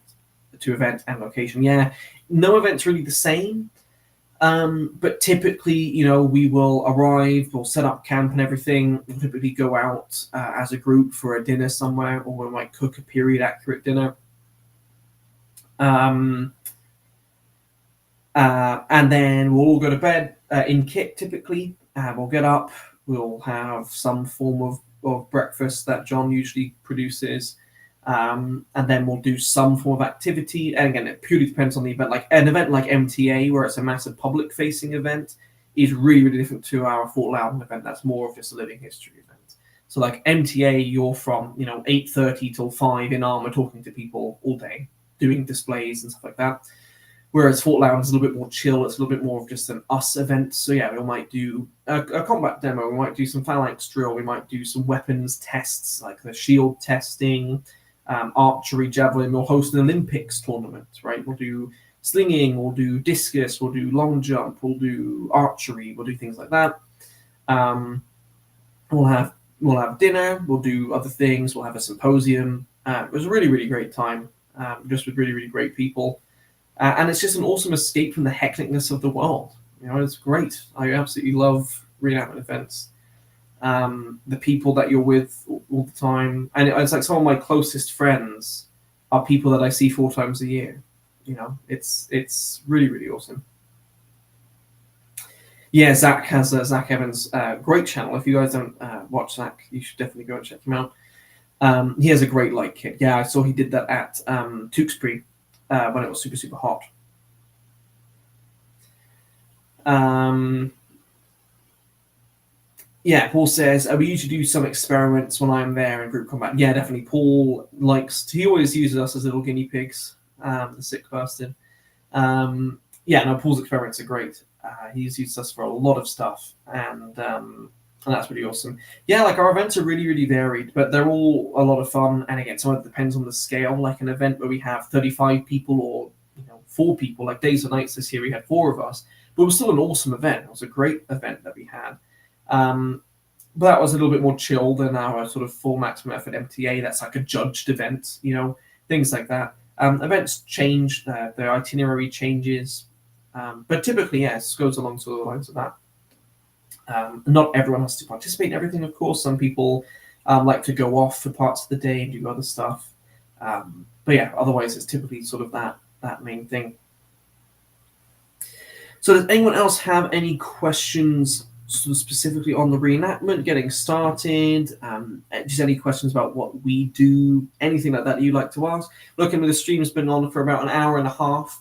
to event and location. Yeah, no event's really the same. But typically, you know, we will arrive, we'll set up camp and everything. We'll typically go out as a group for a dinner somewhere, or we might cook a period accurate dinner. And then we'll all go to bed in kit typically. We'll get up, we'll have some form of breakfast that John usually produces. And then we'll do some form of activity. And again, it purely depends on the event. Like an event like MTA, where it's a massive public-facing event, is really, really different to our Fort Loudon event. That's more of just a living history event. So like MTA, you're from 8:30 till 5 in armor, talking to people all day, doing displays and stuff like that. Whereas Fort Loudon is a little bit more chill. It's a little bit more of just an us event. So yeah, we might do a combat demo. We might do some phalanx drill. We might do some weapons tests, like the shield testing. Archery, javelin. We'll host an Olympics tournament, right? We'll do slinging, we'll do discus, we'll do long jump, we'll do archery, we'll do things like that. We'll have dinner, we'll do other things, we'll have a symposium. It was a really, really great time, just with really, really great people. And it's just an awesome escape from the hecticness of the world. You know, it's great. I absolutely love reenactment events. The people that you're with all the time, and it's like some of my closest friends are people that I see 4 times a year. You know, it's really, really awesome. Yeah, Zach has Zach Evans, great channel. If you guys don't watch Zach, you should definitely go and check him out. He has a great light kit. Yeah, I saw he did that at Tewkesbury when it was super, super hot. Yeah, Paul says, we usually do some experiments when I'm there in group combat. Yeah, definitely. Paul he always uses us as little guinea pigs, the sick bastard. Yeah, no, Paul's experiments are great. He's used us for a lot of stuff, and that's really awesome. Yeah, like our events are really, really varied, but they're all a lot of fun. And again, some of it depends on the scale. Like an event where we have 35 people or 4 people, like Days and Nights this year, we had 4 of us, but it was still an awesome event. It was a great event that we had. But that was a little bit more chill than our sort of full maximum effort MTA. That's like a judged event, things like that. Events change, the itinerary changes, but typically, yes, goes along to the lines of that. Not everyone has to participate in everything, of course. Some people like to go off for parts of the day and do other stuff. But yeah, otherwise it's typically sort of that main thing. So does anyone else have any questions sort of specifically on the reenactment, getting started? Just any questions about what we do, anything like that you'd like to ask? Look, I mean, the stream's been on for about an hour and a half.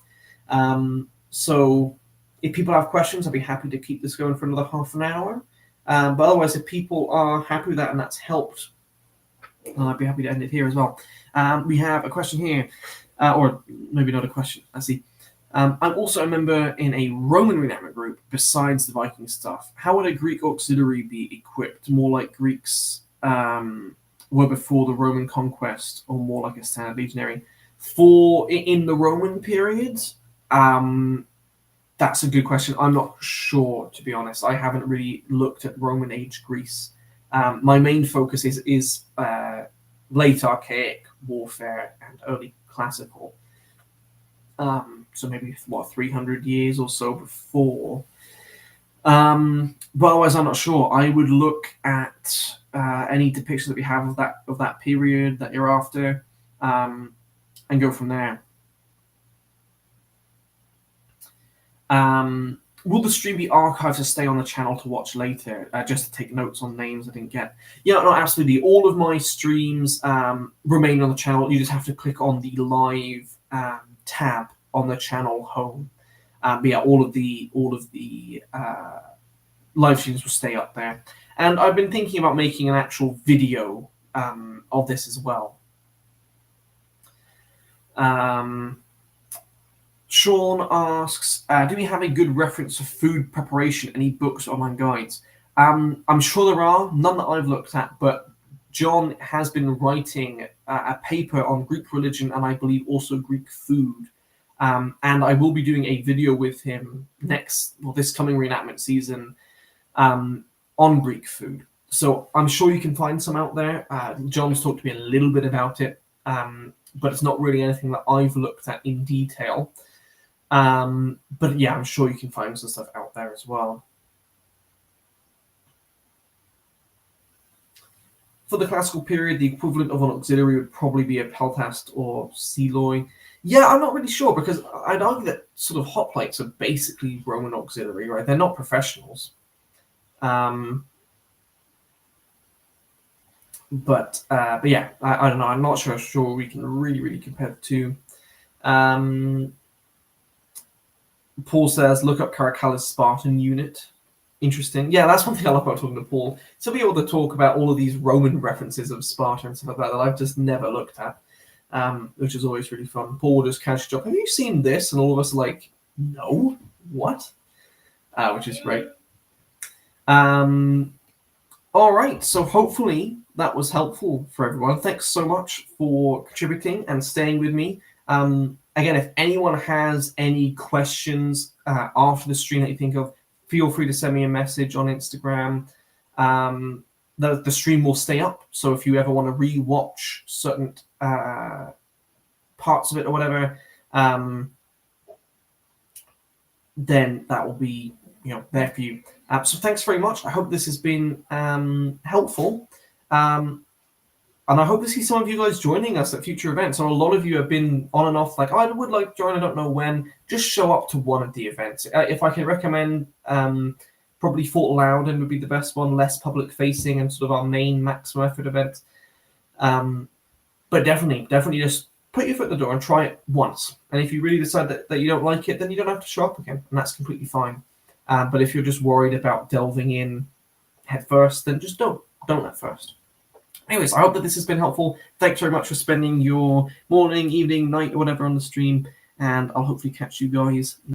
So if people have questions, I'd be happy to keep this going for another half an hour. But otherwise, if people are happy with that and that's helped, I'd be happy to end it here as well. We have a question here, or maybe not a question. I see. I'm also a member in a Roman reenactment group besides the Viking stuff. How would a Greek auxiliary be equipped? More like Greeks were before the Roman conquest, or more like a standard legionary? In the Roman period, that's a good question. I'm not sure, to be honest. I haven't really looked at Roman age Greece. My main focus is late archaic warfare and early classical. So maybe 300 years or so before. But otherwise, I'm not sure. I would look at any depictions that we have of that period that you're after. go from there. Will the stream be archived to stay on the channel to watch later? Just to take notes on names I didn't get. Yeah, no, absolutely. All of my streams remain on the channel. You just have to click on the live tab on the channel home. But yeah, all of the live streams will stay up there. And I've been thinking about making an actual video of this as well. Sean asks, do we have a good reference for food preparation? Any books or online guides? I'm sure there are, none that I've looked at, but John has been writing a paper on Greek religion and I believe also Greek food. And I will be doing a video with him this coming reenactment season on Greek food. So I'm sure you can find some out there. John's talked to me a little bit about it, but it's not really anything that I've looked at in detail. But yeah, I'm sure you can find some stuff out there as well. For the classical period, the equivalent of an auxiliary would probably be a peltast or Seloy. Yeah, I'm not really sure because I'd argue that sort of hoplites are basically Roman auxiliary, right? They're not professionals. But yeah, I don't know. I'm not sure we can really compare the two. Paul says, look up Caracal's Spartan unit. Interesting. Yeah, that's one thing I love about talking to Paul. To be able to talk about all of these Roman references of Sparta and stuff like that I've just never looked at, which is always really fun. Paul will just catch up. Have you seen this? And all of us are like, no, what? Which is great. All right, so hopefully that was helpful for everyone. Thanks so much for contributing and staying with me. Again, if anyone has any questions after the stream that you think of, feel free to send me a message on Instagram. The stream will stay up, so if you ever want to re-watch certain parts of it or whatever, then that will be there for you. So thanks very much. I hope this has been helpful. And I hope to see some of you guys joining us at future events. So a lot of you have been on and off, like, oh, I would like to join, I don't know when. Just show up to one of the events. If I can recommend, probably Fort Loudon would be the best one, less public facing and sort of our main maximum effort event. But definitely just put your foot in the door and try it once. And if you really decide that you don't like it, then you don't have to show up again. And that's completely fine. But if you're just worried about delving in head first, then just don't at first. Anyways, I hope that this has been helpful. Thanks very much for spending your morning, evening, night, or whatever on the stream. And I'll hopefully catch you guys